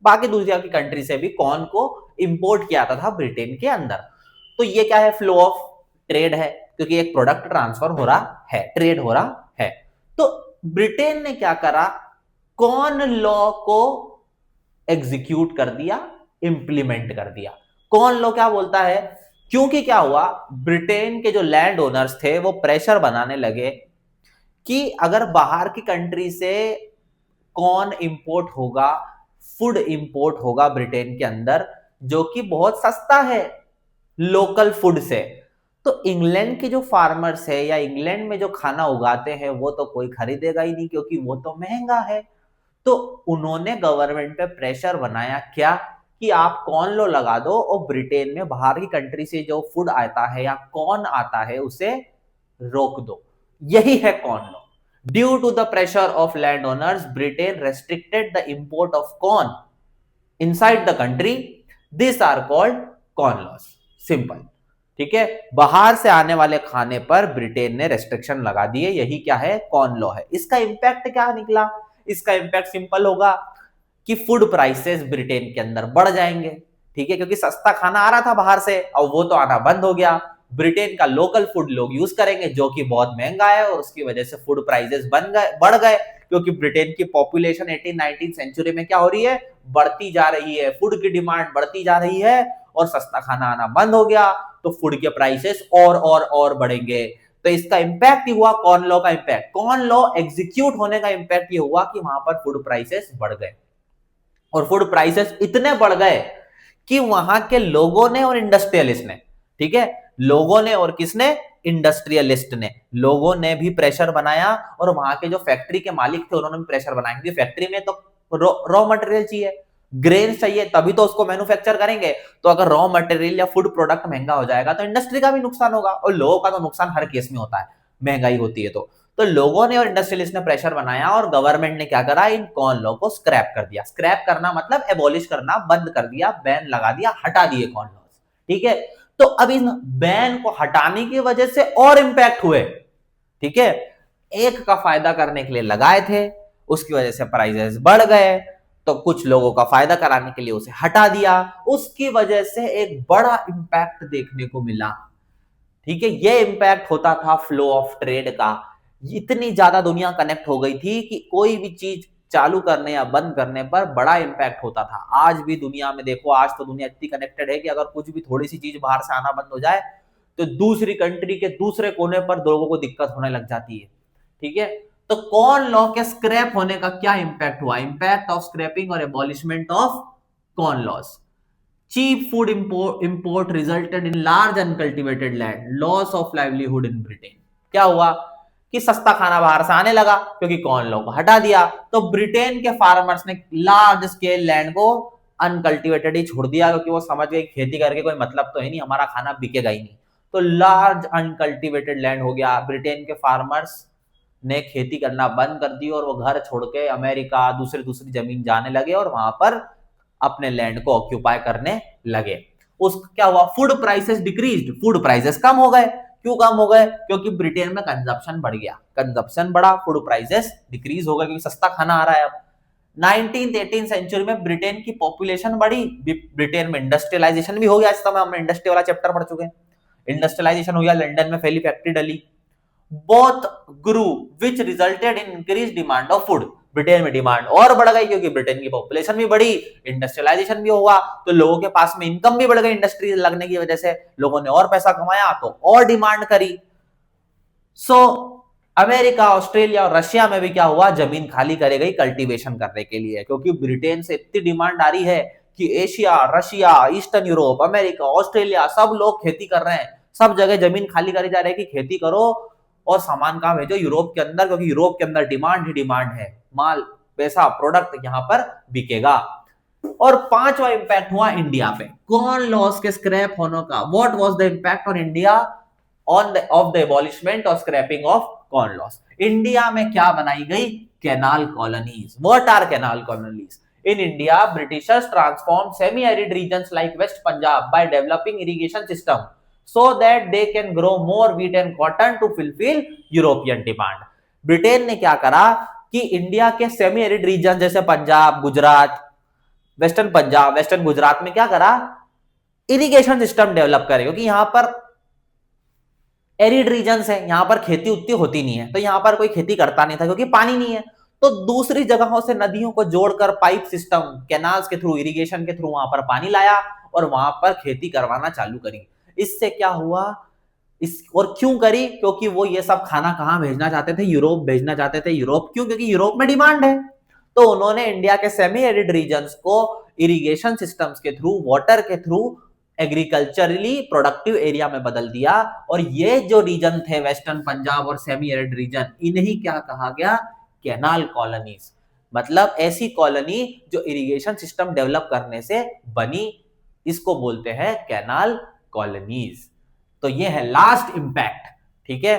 A: बाकी दूसरी की कंट्री से भी कॉर्न को इंपोर्ट किया जाता था ब्रिटेन के अंदर। तो ये क्या है, फ्लो ऑफ ट्रेड है, क्योंकि एक प्रोडक्ट ट्रांसफर हो रहा है, ट्रेड हो रहा है। तो ब्रिटेन ने क्या करा, कॉर्न लॉ को एग्जीक्यूट कर दिया, इंप्लीमेंट कर दिया। कॉर्न लॉ क्या बोलता है, क्योंकि क्या हुआ, ब्रिटेन के जो लैंड ओनर्स थे वो प्रेशर बनाने लगे कि अगर बाहर की कंट्री से कॉर्न इंपोर्ट होगा, फूड इंपोर्ट होगा ब्रिटेन के अंदर, जो कि बहुत सस्ता है लोकल फूड से, तो इंग्लैंड के जो फार्मर्स है या इंग्लैंड में जो खाना उगाते हैं वो तो कोई खरीदेगा ही नहीं, क्योंकि वो तो महंगा है। तो उन्होंने गवर्नमेंट पे प्रेशर बनाया क्या, कि आप कॉर्न लॉ लगा दो, और ब्रिटेन में बाहर की कंट्री से जो फूड आता है या कॉर्न आता है उसे रोक दो। यही है corn law. Due to the pressure of land owners, Britain restricted the import of corn inside the country, this are called corn laws. Simple, ठीक है। बाहर से आने वाले खाने पर ब्रिटेन ने रेस्ट्रिक्शन लगा दिए, यही क्या है, कॉर्न लॉ है। इसका इंपैक्ट क्या निकला, इसका इंपैक्ट सिंपल होगा कि फूड प्राइसेस ब्रिटेन के अंदर बढ़ जाएंगे, ठीक है, क्योंकि सस्ता खाना आ रहा था बाहर से, और वो तो आना बंद हो गया। ब्रिटेन का लोकल फूड लोग यूज करेंगे जो कि बहुत महंगा है, और उसकी वजह से फूड प्राइसेस बढ़ गए, क्योंकि ब्रिटेन की पॉपुलेशन 18-19 सेंचुरी में क्या हो रही है, बढ़ती जा रही है, फूड की डिमांड बढ़ती जा रही है, और सस्ता खाना आना बंद हो गया, तो फूड के प्राइसेस और बढ़ेंगे। तो इसका इंपैक्ट ही हुआ कॉर्न लॉ का इंपैक्ट, कॉर्न लॉ एग्जीक्यूट होने का इंपैक्ट ये हुआ कि वहां पर फूड प्राइसेस बढ़ गए, और फूड प्राइसेस इतने बढ़ गए कि वहां के लोगों ने और इंडस्ट्रियलिस्ट ने, ठीक है, लोगों ने और किसने, इंडस्ट्रियलिस्ट ने, लोगों ने भी प्रेशर बनाया, और वहां के जो फैक्ट्री के मालिक थे उन्होंने भी प्रेशर बनाया, क्योंकि फैक्ट्री में तो रॉ मटेरियल चाहिए, ग्रेन चाहिए, तभी तो उसको मैन्युफैक्चर करेंगे। तो अगर रॉ मटेरियल या फूड प्रोडक्ट महंगा हो जाएगा तो इंडस्ट्री का भी नुकसान होगा, और लोगों का तो नुकसान हर केस में होता है, महंगाई होती है तो लोगों ने और इंडस्ट्रियलिस्ट ने प्रेशर बनाया, और गवर्नमेंट ने क्या करा, इन कॉर्न लॉ को स्क्रैप कर दिया। स्क्रैप करना मतलब एबॉलिश करना, बंद कर दिया, बैन लगा दिया, हटा दिए कॉर्न लॉ, ठीक है। तो अब इस बैन को हटाने की वजह से और इंपैक्ट हुए, ठीक है, एक का फायदा करने के लिए लगाए थे, उसकी वजह से प्राइसेस बढ़ गए, तो कुछ लोगों का फायदा कराने के लिए उसे हटा दिया, उसकी वजह से एक बड़ा इंपैक्ट देखने को मिला, ठीक है। ये इंपैक्ट होता था फ्लो ऑफ ट्रेड का, इतनी ज्यादा दुनिया कनेक्ट हो गई थी कि कोई भी चीज चालू करने या बंद करने पर बड़ा इंपैक्ट होता था। आज भी दुनिया में देखो, आज तो दुनिया इतनी कनेक्टेड है कि अगर कुछ भी थोड़ी सी चीज बाहर से आना बंद हो जाए तो दूसरी कंट्री के दूसरे कोने पर लोगों को दिक्कत होने लग जाती है, ठीक है। तो कॉर्न लॉ के स्क्रैप होने का क्या इंपैक्ट हुआ, इंपैक्ट ऑफ स्क्रैपिंग और abolishment of corn laws. Cheap food import resulted in large uncultivated land, loss of livelihood in Britain। क्या हुआ कि सस्ता खाना बाहर से आने लगा क्योंकि कॉर्न लॉ को हटा दिया, तो ब्रिटेन के फार्मर्स ने लार्ज स्केल लैंड को अनकल्टिवेटेड ही छोड़ दिया, क्योंकि वो समझ गए खेती करके कोई मतलब तो है नहीं, हमारा खाना बिकेगा ही नहीं। तो लार्ज अनकल्टिवेटेड लैंड हो गया, ब्रिटेन के फार्मर्स ने खेती करना बंद कर दी, और वो घर छोड़ के अमेरिका दूसरी जमीन जाने लगे, और वहां पर अपने लैंड को ऑक्यूपाई करने लगे। उस क्या हुआ, food prices decreased, food prices कम हो गए। क्यों कम हो गए, क्योंकि ब्रिटेन में कंजप्शन बढ़ गया, कंजप्शन बढ़ा, फूड प्राइसेस डिक्रीज हो गए, क्योंकि सस्ता खाना आ रहा है। अब 19th-18th सेंचुरी में ब्रिटेन की पॉपुलेशन बढ़ी, ब्रिटेन में इंडस्ट्रियलाइजेशन भी हो गया। इस समय हमने इंडस्ट्री वाला चैप्टर पढ़ चुके हैं, इंडस्ट्रियलाइजेशन हो गया, लंदन में पहली फैक्ट्री डली, both grew which resulted in increase demand of food. Britain में डिमांड और बढ़ गई क्योंकि ब्रिटेन की पॉपुलेशन भी बढ़ी, इंडस्ट्रियलाइजेशन भी हुआ, तो लोगों के पास में इनकम भी बढ़ गई, इंडस्ट्री लगने की वजह से लोगों ने और पैसा कमाया तो और डिमांड करी। सो अमेरिका, ऑस्ट्रेलिया और रशिया में भी क्या हुआ, जमीन खाली करी गई कल्टीवेशन करने के लिए, क्योंकि ब्रिटेन से इतनी डिमांड आ रही है कि Asia, Russia, eastern Europe, America, Australia सब लोग खेती कर रहे हैं, सब जगह जमीन खाली करी जा रही है कि खेती करो और सामान कहां भेजो, यूरोप के अंदर, क्योंकि यूरोप के अंदर डिमांड ही डिमांड है, माल, पैसा, प्रोडक्ट यहां पर बिकेगा। और पांचवा इंपैक्ट हुआ इंडिया पे, कॉर्न लॉस के स्क्रैप होने का। What was the impact on India of the abolishment और scrapping of corn laws. India में क्या बनाई गई, canal colonies. What are canal colonies? In India, Britishers transformed semi-arid regions like West Punjab by developing irrigation system so that they can grow more wheat and cotton to fulfill European demand। Britain ने क्या करा कि India के semi arid region जैसे Punjab, Gujarat, western Punjab, western Gujarat में क्या करा, irrigation system develop करे, क्योंकि यहां पर एरिड रीजन है, यहां पर खेती उतनी होती नहीं है, तो यहां पर कोई खेती करता नहीं था क्योंकि पानी नहीं है। तो दूसरी जगहों से नदियों को जोड़कर पाइप सिस्टम, कैनाल्स के थ्रू, इरिगेशन के थ्रू वहां पर पानी लाया और वहां पर खेती करवाना चालू करी। इससे क्या हुआ, इस और क्यों करी, क्योंकि वो ये सब खाना कहां भेजना चाहते थे, यूरोप भेजना चाहते थे। यूरोप क्यों, क्योंकि यूरोप में डिमांड है। तो उन्होंने इंडिया के सेमी एरिड रीजन्स को इरिगेशन सिस्टम्स के थ्रू, वाटर के थ्रू एग्रीकल्चरली प्रोडक्टिव एरिया में बदल दिया। और ये जो रीजन थे वेस्टर्न पंजाब और सेमी एरिड रीजन, इन्हीं क्या कहा गया, कैनाल कॉलोनीज। मतलब ऐसी कॉलोनी जो इरिगेशन सिस्टम डेवलप करने से बनी, इसको बोलते हैं कैनाल कॉलोनीज। तो ये है लास्ट इंपैक्ट, ठीक है।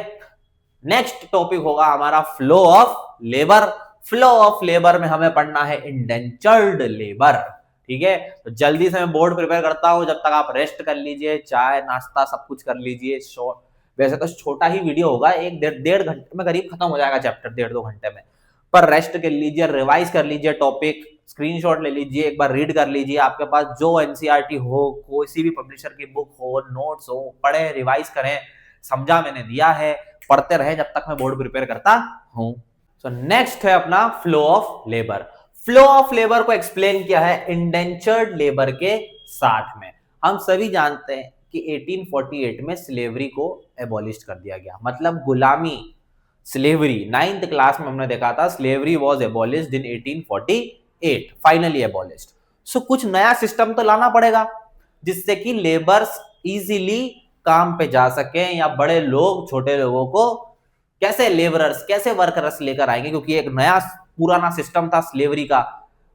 A: नेक्स्ट टॉपिक होगा हमारा flow of labour. Flow of labour में हमें पढ़ना है इंडेंचर्ड लेबर, ठीक है। तो जल्दी से मैं बोर्ड प्रिपेयर करता हूं, जब तक आप रेस्ट कर लीजिए, चाय नाश्ता सब कुछ कर लीजिए। वैसे तो छोटा ही वीडियो होगा, एक डेढ़ घंटे में करीब खत्म हो जाएगा चैप्टर, 1.5-2 घंटे में, पर रेस्ट कर लीजिए, रिवाइज कर लीजिए टॉपिक, स्क्रीनशॉट ले लीजिए, एक बार रीड कर लीजिए, आपके पास जो एनसीईआरटी हो, कोई भी पब्लिशर की बुक हो, नोट्स हो, पढ़े, रिवाइज करें, समझा मैंने दिया है, पढ़ते रहे जब तक मैं बोर्ड प्रिपेयर करता हूं। सो नेक्स्ट है अपना flow of labour. Flow of labour को एक्सप्लेन किया है इंडेंचर्ड लेबर के साथ में। हम सभी जानते हैं कि 1848 में स्लेवरी को एबॉलिश कर दिया गया, मतलब गुलामी, स्लेवरी। 9th क्लास में हमने देखा था slavery was abolished in 1848, finally abolished. So कुछ नया सिस्टम तो लाना पड़ेगा जिससे कि लेबर्स इजीली काम पे जा सके, या बड़े लोग छोटे लोगों को कैसे लेबरर्स, कैसे वर्कर्स लेकर आएंगे, क्योंकि एक नया पुराना सिस्टम था स्लेवरी का,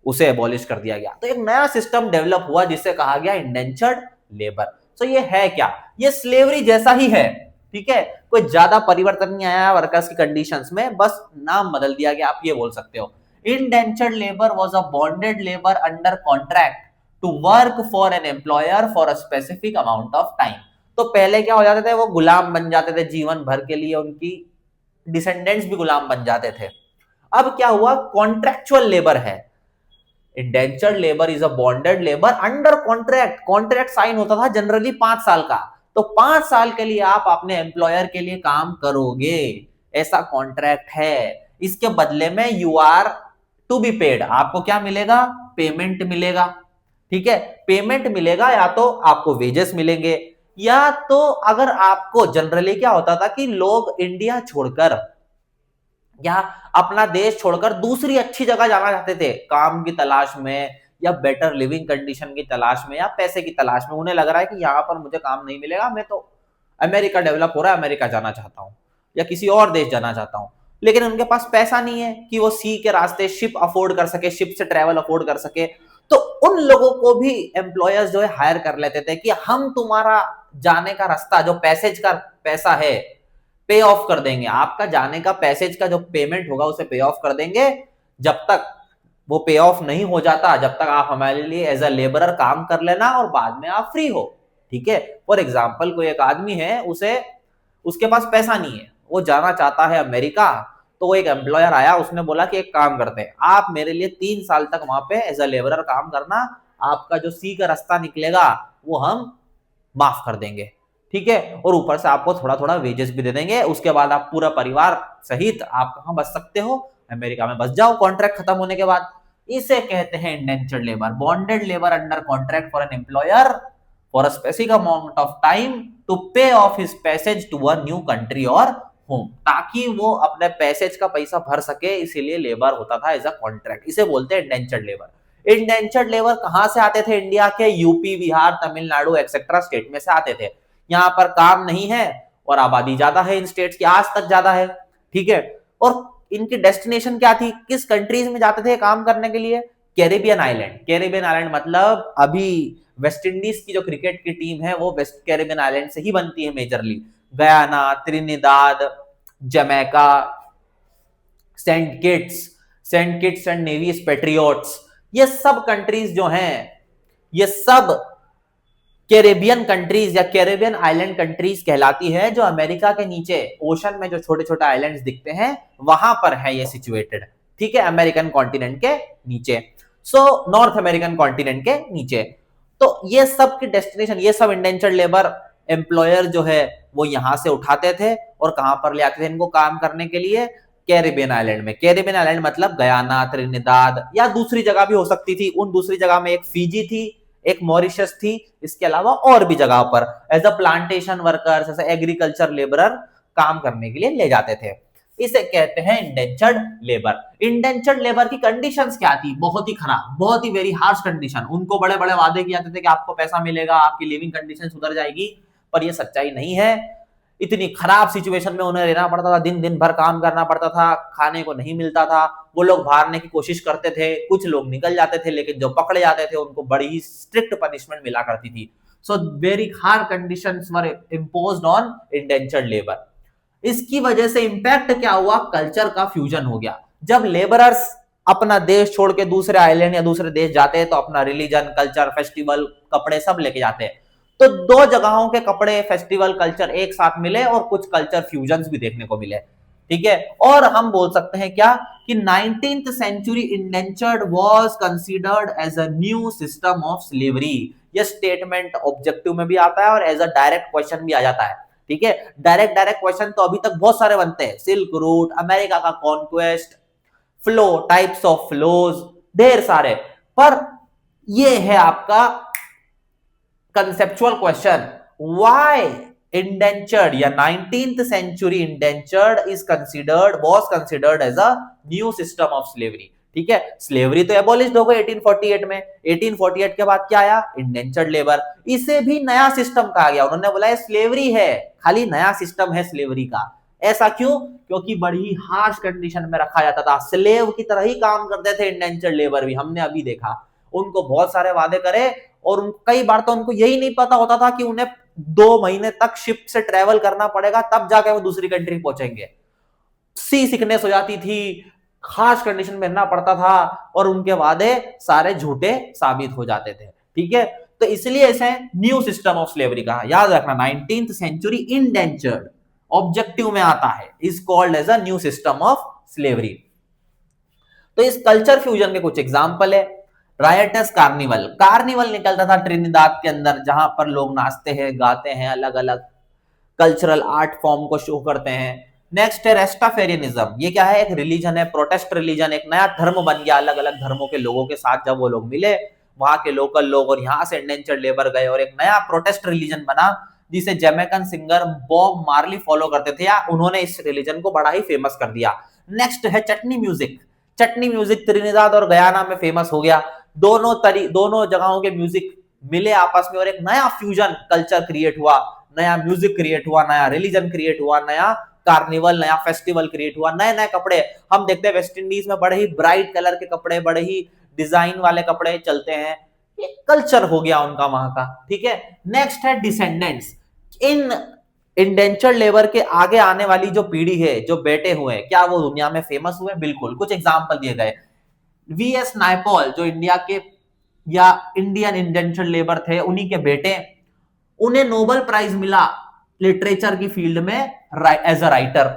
A: उसे एबॉलिश कर दिया गया। तो एक नया सिस्टम डेवलप हुआ जिसे कहा गया इंडेंचर्ड लेबर। तो ये है क्या? ये स्लेवरी जैसा ही है, ठीक है, कोई ज्यादा परिवर्तन नहीं आया वर्कर्स की कंडीशंस में, बस नाम बदल दिया गया, आप ये बोल सकते हो। Indentured labour was a bonded labour under contract to work for an employer for a specific amount of time. तो पहले क्या हो जाते थे, वो गुलाम बन जाते थे जीवन भर के लिए, उनकी डिसेंडेंट्स भी गुलाम बन जाते थे। अब क्या हुआ, कॉन्ट्रैक्चुअल लेबर है। Indentured labour is a bonded labour under contract. Contract sign होता था जनरली 5 साल का, तो 5 साल के लिए आप अपने एम्प्लॉयर के लिए काम करोगे, ऐसा कॉन्ट्रैक्ट है। इसके बदले में you are to be paid, आपको क्या मिलेगा, पेमेंट मिलेगा, ठीक है, पेमेंट मिलेगा, या तो आपको वेजेस मिलेंगे, या तो अगर आपको जनरली क्या होता था कि लोग इंडिया छोड़कर या अपना देश छोड़कर दूसरी अच्छी जगह जाना चाहते थे काम की तलाश में, या बेटर लिविंग कंडीशन की तलाश में, या पैसे की तलाश में। उन्हें लग रहा है कि यहाँ पर मुझे काम नहीं मिलेगा, मैं तो अमेरिका डेवलप हो रहा है, अमेरिका जाना चाहता हूँ, या किसी और देश जाना चाहता हूँ। लेकिन उनके पास पैसा नहीं है कि वो सी के रास्ते शिप अफोर्ड कर सके, शिप से ट्रेवल अफोर्ड कर सके। तो उन लोगों को भी एम्प्लॉयर्स जो है हायर कर लेते थे कि हम तुम्हारा जाने का रास्ता, जो पैसेज का पैसा है, पे ऑफ कर देंगे, आपका जाने का पैसेज का जो पेमेंट होगा उसे पे ऑफ कर देंगे। जब तक वो पे ऑफ नहीं हो जाता, जब तक आप हमारे लिए एज अ लेबरर काम कर लेना, और बाद में आप फ्री हो, ठीक है। फॉर एग्जाम्पल, कोई एक आदमी है, उसके पास पैसा नहीं है, वो जाना चाहता है अमेरिका, तो वो एक एम्प्लॉयर आया, उसने बोला कि एक काम करते हैं, आप मेरे लिए 3 साल तक वहां पे एज अ लेबरर काम करना, आपका जो सी का रास्ता निकलेगा वो हम माफ कर देंगे, ठीक है, और ऊपर से आपको थोड़ा थोड़ा वेजेस भी दे देंगे। उसके बाद आप पूरा परिवार सहित आप कहां बस सकते हो, अमेरिका में बस जाओ कॉन्ट्रैक्ट खत्म होने के बाद। इसे कहते हैं indentured labour, bonded labour under contract for an employer for a specific amount of time to pay off his passage to a new country और होम, ताकि वो अपने पैसेज का पैसा भर सके, इसीलिए लेबर होता था एज अ कॉन्ट्रैक्ट। इसे बोलते हैं इंडेंचर्ड लेबर। इंडेंचर्ड लेबर कहां से आते थे? इंडिया के UP, Bihar, Tamil Nadu etcetera state में से आते थे। यहाँ पर काम नहीं है और आबादी ज्यादा है इन स्टेट्स की, आज तक ज्यादा है, ठीक है। और इनकी डेस्टिनेशन क्या थी, किस कंट्रीज में जाते थे काम करने के लिए? Caribbean island. कैरिबियन आइलैंड मतलब अभी वेस्ट इंडीज की जो क्रिकेट की टीम है वो वेस्ट कैरिबियन आइलैंड से ही बनती है majorly. Guyana, Trinidad, Jamaica, Saint Kitts and Nevis patriots, ये सब कंट्रीज जो हैं, ये सब कैरेबियन कंट्रीज या कैरेबियन आइलैंड कंट्रीज कहलाती है, जो अमेरिका के नीचे ओशन में जो छोटे छोटे आइलैंड्स दिखते हैं वहां पर है ये सिचुएटेड, ठीक है, अमेरिकन कॉन्टिनेंट के नीचे, सो नॉर्थ अमेरिकन कॉन्टिनेंट के नीचे। तो ये सब की डेस्टिनेशन, ये सब इंडेंचर्ड लेबर एम्प्लॉयर जो है वो यहां से उठाते थे और कहां पर ले आते थे इनको काम करने के लिए? कैरेबियन आइलैंड में। कैरेबियन आइलैंड मतलब गयाना, त्रिनिदाद, या दूसरी जगह भी हो सकती थी। उन दूसरी जगह में एक फिजी थी, एक मॉरिशस थी, इसके अलावा और भी जगह पर as a plantation workers, as agriculture labourer काम करने के लिए ले जाते थे। इसे कहते हैं इंडेंचर्ड लेबर। इंडेंचर्ड लेबर की कंडीशंस क्या थी? बहुत ही खराब, बहुत ही वेरी हार्श कंडीशन। उनको बड़े बड़े वादे किए जाते थे कि आपको पैसा मिलेगा, आपकी लिविंग कंडीशन सुधर जाएगी, पर यह सच्चाई नहीं है। इतनी खराब सिचुएशन में उन्हें रहना पड़ता था, दिन दिन भर काम करना पड़ता था, खाने को नहीं मिलता था। वो लोग भागने की कोशिश करते थे, कुछ लोग निकल जाते थे, लेकिन जो पकड़े जाते थे उनको बड़ी ही स्ट्रिक्ट पनिशमेंट मिला करती थी। So very hard conditions were imposed on indentured labour. इसकी वजह से इंपैक्ट क्या हुआ? कल्चर का फ्यूजन हो गया। जब लेबरर्स अपना देश छोड़ के दूसरे आइलैंड या दूसरे देश जाते हैं तो अपना रिलीजन, कल्चर, फेस्टिवल, कपड़े सब लेके जाते हैं। तो दो जगहों के कपड़े, फेस्टिवल, कल्चर एक साथ मिले और कुछ कल्चर फ्यूजन्स भी देखने को मिले। ठीक है। और हम बोल सकते हैं क्या कि 19th century indentured was considered as a new system of slavery. ये स्टेटमेंट ऑब्जेक्टिव में भी आता है और एज अ डायरेक्ट क्वेश्चन भी आ जाता है, ठीक है। डायरेक्ट क्वेश्चन तो अभी तक बहुत सारे बनते हैं, सिल्क रूट, अमेरिका का conquest, flow, types of flows, ढेर सारे। पर ये है आपका कंसेप्चुअल क्वेश्चन, व्हाई इंडेंचर्ड या 19th century indentured is considered was considered as a new system of slavery, ठीक है। स्लेवरी तो एबॉलिश्ड हो गई 1848 में, 1848 के बाद क्या आया, इंडेंचर्ड लेबर। इसे भी नया सिस्टम कहा गया, उन्होंने बोला स्लेवरी है, खाली नया सिस्टम है स्लेवरी का। ऐसा क्यों, क्योंकि बड़ी हार्श कंडीशन में रखा जाता था, स्लेव की तरह ही काम करते थे इंडेंचर्ड लेबर भी, हमने अभी देखा। उनको बहुत सारे वादे करे और कई बार तो उनको यही नहीं पता होता था कि उन्हें 2 महीने तक शिप से ट्रेवल करना पड़ेगा, तब जाके वो दूसरी कंट्री पहुंचेंगे। सी सिकनेस हो जाती थी, खास कंडीशन में रहना पड़ता था और उनके वादे सारे झूठे साबित हो जाते थे, ठीक है। तो इसलिए इसे न्यू सिस्टम ऑफ स्लेवरी कहा। याद रखना 19th सेंचुरी इंडेंचर्ड ऑब्जेक्टिव में आता है, is called as a new system of slavery. तो इस कल्चर फ्यूजन के कुछ एग्जांपल है, रायटस कार्निवल, कार्निवल निकलता था ट्रिनिदाद के अंदर, जहां पर लोग नाचते हैं, गाते हैं, अलग अलग कल्चरल आर्ट फॉर्म को शो करते हैं। नेक्स्ट है रेस्टाफेरियनिज्म, ये क्या है, एक रिलीजन है, प्रोटेस्ट रिलीजन, एक नया धर्म बन गया, अलग अलग धर्मों के लोगों के साथ जब वो लोग मिले, वहां के लोकल लोग और यहाँ से इंडेंचर्ड लेबर गए और एक नया प्रोटेस्ट रिलीजन बना, जिसे Jamaican singer Bob Marley follow करते थे, या उन्होंने इस रिलीजन को बड़ा ही फेमस कर दिया। नेक्स्ट है चटनी म्यूजिक, चटनी म्यूजिक त्रिनिदाद और गयाना में फेमस हो गया। दोनों जगहों के म्यूजिक मिले आपस में और एक नया फ्यूजन कल्चर क्रिएट हुआ, नया म्यूजिक क्रिएट हुआ, नया रिलीजन क्रिएट हुआ, नया कार्निवल, नया फेस्टिवल क्रिएट हुआ, नए नए कपड़े। हम देखते हैं वेस्ट इंडीज में बड़े ही ब्राइट कलर के कपड़े, बड़े ही डिजाइन वाले कपड़े चलते हैं, ये कल्चर हो गया उनका वहां का, ठीक है। नेक्स्ट है डिसेंडेंट्स, इन इंडेंचर्ड लेबर के आगे आने वाली जो पीढ़ी है, जो बेटे हुए, क्या वो दुनिया में फेमस हुए? बिल्कुल। कुछ एग्जाम्पल दिए गए, वीएस नायपॉल जो इंडिया के या इंडियन इंडेंचर्ड लेबर थे, उन्हीं के बेटे, उन्हें नोबेल प्राइज मिला लिटरेचर की फील्ड में एज अ राइटर,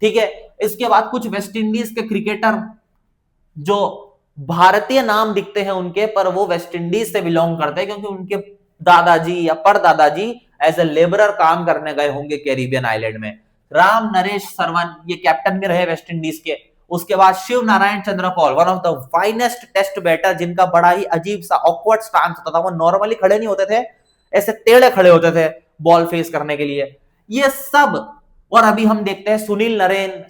A: ठीक है। इसके बाद कुछ वेस्ट इंडीज के क्रिकेटर जो भारतीय नाम दिखते हैं उनके, पर वो वेस्ट इंडीज से बिलोंग करते हैं, क्योंकि उनके दादाजी या परदादाजी एज ए लेबरर काम करने गए होंगे कैरिबियन आइलैंड में। राम नरेश सरवन ये कैप्टन भी रहे वेस्ट इंडीज के। उसके बाद Shivnarine Chanderpaul, one of the finest test batter, जिनका बड़ा ही अजीब सा ऑकवर्ड स्टांस होता था, वो नॉर्मली खड़े नहीं होते थे, ऐसे टेढ़े खड़े होते थे बॉल फेस करने के लिए, ये सब। और अभी हम देखते हैं सुनील नरेन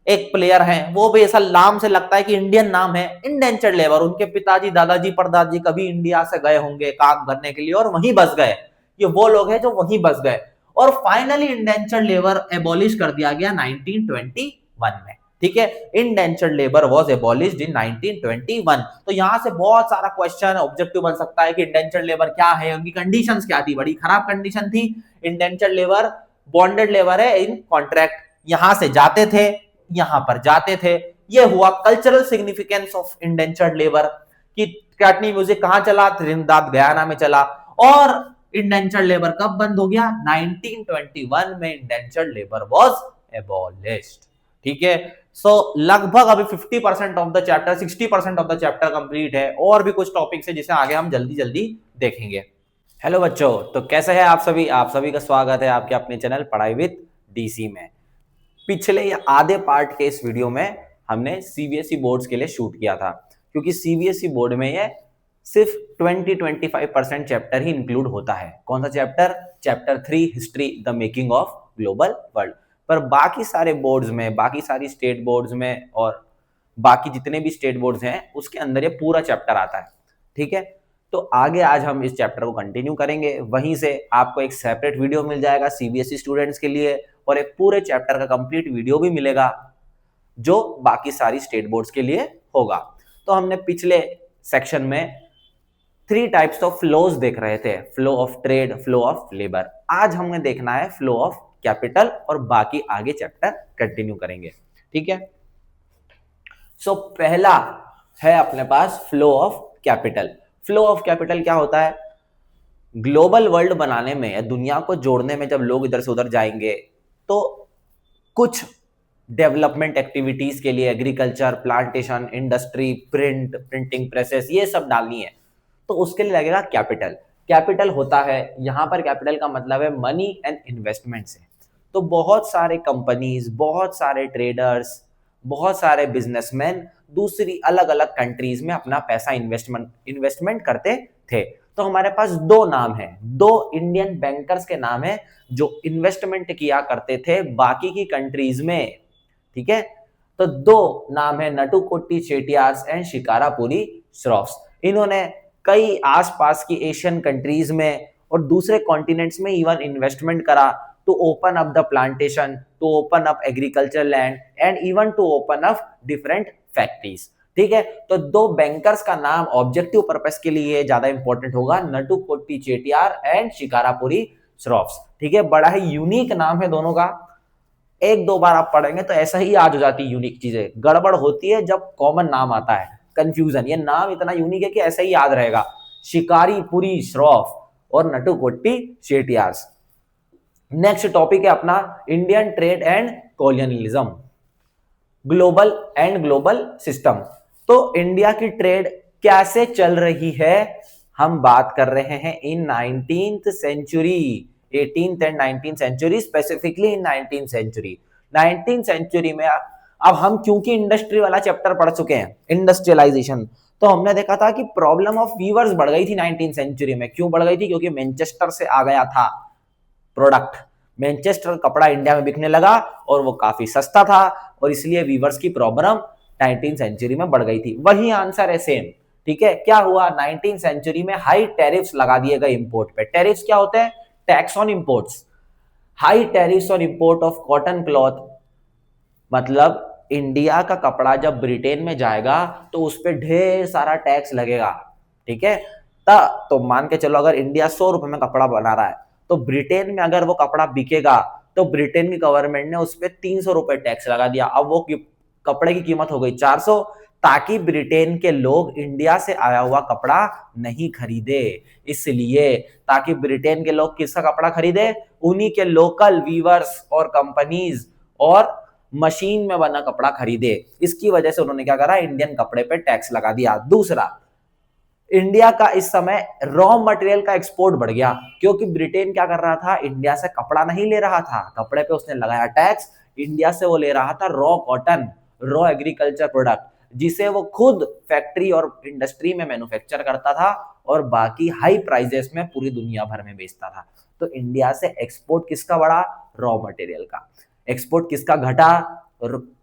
A: एक प्लेयर हैं, वो भी ऐसा नाम से लगता है कि इंडियन नाम है, इंडेंचर्ड लेबर। उनके पिताजी, दादाजी, परदादाजी कभी इंडिया से गए होंगे काम करने के लिए और वहीं बस गए, ये वो लोग हैं जो वहीं बस गए। और फाइनली इंडेंचर्ड लेबर एबॉलिश कर दिया गया 1921 में, ठीक है। इंडेंचर्ड लेबर वाज एबॉलिश्ड इन 1921। तो यहां से बहुत सारा क्वेश्चन ऑब्जेक्टिव बन सकता है कि इंडेंचर्ड लेबर क्या है, उनकी कंडीशंस क्या थी, बड़ी खराब कंडीशन थी। इंडेंचर्ड लेबर बॉन्डेड लेबर है इन कॉन्ट्रैक्ट, यहां से जाते थे, यहां पर जाते थे। ये हुआ cultural significance of indentured labour कि चटनी म्यूजिक कहां चला, त्रिनिदाद गयाना में चला। और इंडेंचर्ड लेबर कब बंद हो गया, 1921 में इंडेंचर्ड लेबर वाज एबॉलिश्ड, ठीक है। सो लगभग अभी 50% of the chapter, 60% of the chapter complete है, और भी कुछ टॉपिक्स है जिसे आगे हम जल्दी जल्दी देखेंगे। हेलो बच्चों, तो कैसे हैं आप सभी? आप सभी का स्वागत है आपके अपने चैनल पढ़ाई विद डीसी में। पिछले आधे पार्ट के इस वीडियो में हमने सीबीएसई बोर्ड्स के लिए शूट किया था, क्योंकि सीबीएसई बोर्ड में ये सिर्फ 20-25% चैप्टर ही इंक्लूड होता है। कौन सा chapter? Chapter 3 history the making of global world. पर बाकी सारे बोर्ड्स में, बाकी सारी स्टेट बोर्ड्स में और बाकी जितने भी स्टेट बोर्ड्स हैं उसके अंदर ये पूरा चैप्टर आता है, ठीक है। तो आगे आज हम इस चैप्टर को कंटिन्यू करेंगे, वहीं से आपको एक सेपरेट वीडियो मिल जाएगा सीबीएसई स्टूडेंट्स के लिए, और एक पूरे चैप्टर का कंप्लीट वीडियो भी मिलेगा जो बाकी सारी स्टेट बोर्ड्स के लिए होगा। तो हमने पिछले सेक्शन में 3 टाइप्स ऑफ फ्लोज देख रहे थे, flow of trade, flow of labour. आज हमें देखना है फ्लो ऑफ कैपिटल, और बाकी आगे चैप्टर कंटिन्यू करेंगे, ठीक है। सो पहला है अपने पास flow of capital. Flow of capital क्या होता है? ग्लोबल वर्ल्ड बनाने में या दुनिया को जोड़ने में जब लोग इधर से उधर जाएंगे तो कुछ डेवलपमेंट एक्टिविटीज के लिए agriculture, plantation, industry, printing presses, ये सब डालनी है, तो उसके लिए लगेगा कैपिटल। कैपिटल होता है, यहां पर कैपिटल का मतलब है मनी एंड इन्वेस्टमेंट से। तो बहुत सारे कंपनीज, बहुत सारे ट्रेडर्स, बहुत सारे बिजनेसमैन दूसरी अलग अलग कंट्रीज में अपना पैसा इन्वेस्टमेंट करते थे। तो हमारे पास दो नाम है, दो इंडियन बैंकर्स के नाम है जो इन्वेस्टमेंट किया करते थे बाकी की कंट्रीज में, ठीक है। तो दो नाम है, नटुकोटी चेटियार्स एंड शिकारापुरी श्रॉफ्स। इन्होंने कई आसपास की एशियन कंट्रीज में और दूसरे कॉन्टिनेंट्स में इवन इन्वेस्टमेंट करा to open up the plantation, to open up agriculture land and even to open up different factories, ठीक है। तो दो बैंकर्स का नाम ऑब्जेक्टिव पर्पस के लिए ज्यादा इंपॉर्टेंट होगा, नटुकोटी चेटियार एंड शिकारापुरी श्रॉफ्स, ठीक है। बड़ा ही यूनिक नाम है दोनों का, एक दो बार आप पढ़ेंगे तो ऐसा ही याद हो जाती है। यूनिक चीजें गड़बड़ होती है जब कॉमन नाम आता है, कंफ्यूजन। ये नाम इतना यूनिक है कि ऐसा ही याद रहेगा, शिकारीपुरी श्रॉफ और नटुकोटी चेटियार्स। नेक्स्ट टॉपिक है अपना Indian trade and colonialism, global system. तो इंडिया की ट्रेड कैसे चल रही है, हम बात कर रहे हैं in 19th century, 18th and 19th century, specifically in 19th century. 19th century में अब हम क्योंकि इंडस्ट्री वाला चैप्टर पढ़ चुके हैं, इंडस्ट्रियलाइजेशन, तो हमने देखा था कि प्रॉब्लम ऑफ वीवर्स बढ़ गई थी 19th सेंचुरी में। क्यों बढ़ गई थी? क्योंकि मैनचेस्टर से आ गया था प्रोडक्ट, मैनचेस्टर कपड़ा इंडिया में बिकने लगा और वो काफी सस्ता था और इसलिए वीवर्स की प्रॉब्लम 19th सेंचुरी में बढ़ गई थी। वही आंसर है सेम, ठीक है। क्या हुआ? 19th सेंचुरी में हाई टैरिफ्स लगा दिए गए इंपोर्ट पे। टैरिफ्स क्या होते हैं? Tax on imports. High tariffs on import of cotton cloth, मतलब इंडिया का कपड़ा जब ब्रिटेन में जाएगा तो उस पर ढेर सारा टैक्स लगेगा, ठीक है। तो मान के चलो अगर इंडिया 100 रुपए में कपड़ा बना रहा है तो ब्रिटेन में अगर वो कपड़ा बिकेगा तो ब्रिटेन की गवर्नमेंट ने उस पर 300 रुपए टैक्स लगा दिया। अब वो कपड़े की कीमत हो गई 400, ताकि ब्रिटेन के लोग इंडिया से आया हुआ कपड़ा नहीं खरीदे। इसलिए ताकि ब्रिटेन के लोग किसका कपड़ा खरीदे? उन्हीं के लोकल वीवर्स और कंपनीज और मशीन में बना कपड़ा खरीदे। इसकी वजह से उन्होंने क्या करा? इंडियन कपड़े पे टैक्स लगा दिया। दूसरा, इंडिया का इस समय रॉ मटेरियल का एक्सपोर्ट बढ़ गया, क्योंकि ब्रिटेन क्या कर रहा था? इंडिया से कपड़ा नहीं ले रहा था, कपड़े पे उसने लगाया टैक्स। इंडिया से वो ले रहा था raw cotton, raw agriculture product, जिसे वो खुद फैक्ट्री और इंडस्ट्री में मैन्युफैक्चर करता था और बाकी हाई प्राइजेस में पूरी दुनिया भर में बेचता था। तो इंडिया से एक्सपोर्ट किसका बढ़ा? रॉ मटेरियल का। एक्सपोर्ट किसका घटा?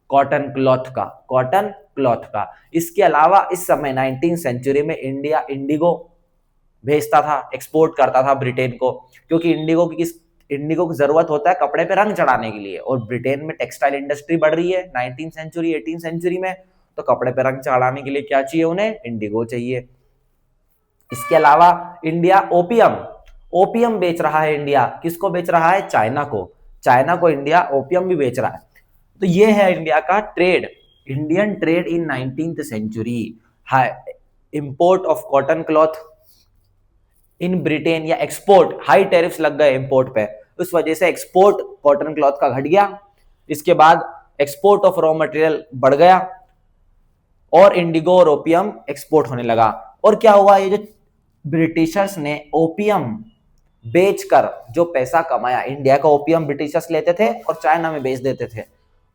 A: कॉटन क्लॉथ का, कॉटन क्लॉथ का। इसके अलावा इस समय 19th सेंचुरी में इंडिया इंडिगो भेजता था, एक्सपोर्ट करता था ब्रिटेन को, क्योंकि इंडिगो की जरूरत होता है कपड़े पे रंग चढ़ाने के लिए, और ब्रिटेन में टेक्सटाइल इंडस्ट्री बढ़ रही है 19th सेंचुरी 18th सेंचुरी में, तो कपड़े पे रंग चढ़ाने के लिए क्या चाहिए उन्हें? इंडिगो चाहिए। इसके अलावा इंडिया ओपियम बेच रहा है। इंडिया किसको बेच रहा है? चाइना को। चाइना को इंडिया ओपियम भी बेच रहा है। तो ये है इंडिया का trade, Indian trade in 19th century. Import of cotton cloth in Britain, या एक्सपोर्ट, हाई टैरिफ्स लग गए इंपोर्ट पे, उस वजह से एक्सपोर्ट कॉटन क्लॉथ का घट गया। इसके बाद एक्सपोर्ट ऑफ रॉ मटेरियल बढ़ गया और इंडिगो और ओपियम एक्सपोर्ट होने लगा। और क्या हुआ? ये जो ब्रिटिशर्स ने ओपियम बेचकर जो पैसा कमाया, इंडिया का ओपियम ब्रिटिशर्स लेते थे और चाइना में बेच देते थे,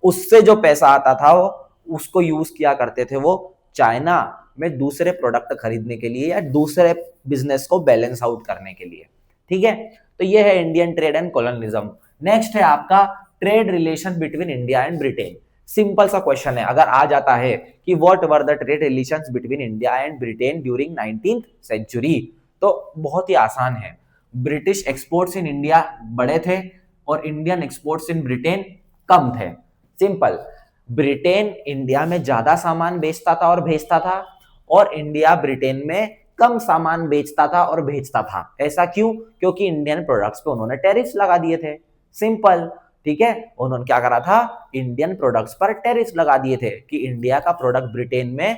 A: उससे जो पैसा आता था वो उसको यूज किया करते थे वो चाइना में दूसरे प्रोडक्ट खरीदने के लिए या दूसरे बिजनेस को बैलेंस आउट करने के लिए, ठीक है। तो ये है Indian trade and colonialism. Next है आपका trade relation between India and Britain. Simple सा क्वेश्चन है, अगर आ जाता है कि what were the trade relations between India and Britain during 19th century, तो बहुत ही आसान है। ब्रिटिश एक्सपोर्ट्स इन इंडिया बड़े थे और इंडियन एक्सपोर्ट्स इन ब्रिटेन कम थे। सिंपल, ब्रिटेन इंडिया में ज्यादा सामान बेचता था और भेजता था, और इंडिया ब्रिटेन में कम सामान बेचता था और भेजता था। ऐसा क्यों? क्योंकि इंडियन प्रोडक्ट्स पे उन्होंने टैरिफ्स लगा दिए थे। सिंपल, ठीक है। उन्होंने क्या करा था? इंडियन प्रोडक्ट्स पर टैरिफ्स लगा दिए थे कि इंडिया का प्रोडक्ट ब्रिटेन में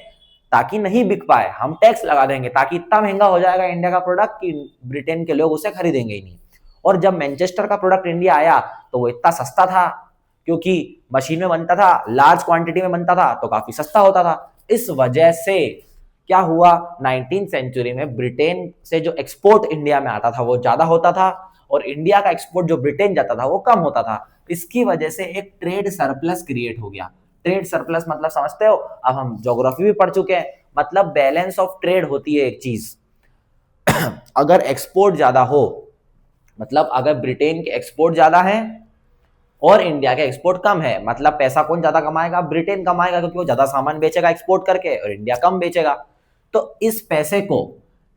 A: ताकि नहीं बिक पाए, हम टैक्स लगा देंगे, ताकि इतना महंगा हो जाएगा इंडिया का प्रोडक्ट कि ब्रिटेन के लोग उसे खरीदेंगे ही नहीं। और जब मैनचेस्टर का प्रोडक्ट इंडिया आया तो वो इतना सस्ता था क्योंकि मशीन में बनता था, लार्ज क्वांटिटी में बनता था तो काफी सस्ता होता था। इस वजह से क्या हुआ, 19th सेंचुरी में ब्रिटेन से जो एक्सपोर्ट इंडिया में आता था वो ज्यादा होता था और इंडिया का एक्सपोर्ट जो ब्रिटेन जाता था वो कम होता था। इसकी वजह से एक ट्रेड सरप्लस क्रिएट हो गया। ट्रेड सरप्लस मतलब समझते हो, अब हम ज्योग्राफी भी पढ़ चुके हैं, मतलब बैलेंस ऑफ ट्रेड होती है एक चीज। अगर एक्सपोर्ट ज्यादा हो, मतलब अगर ब्रिटेन के एक्सपोर्ट ज्यादा है और इंडिया के एक्सपोर्ट कम है, मतलब पैसा कौन ज्यादा कमाएगा, ब्रिटेन कमाएगा, क्योंकि वो ज्यादा सामान बेचेगा एक्सपोर्ट करके और इंडिया कम बेचेगा। तो इस पैसे को,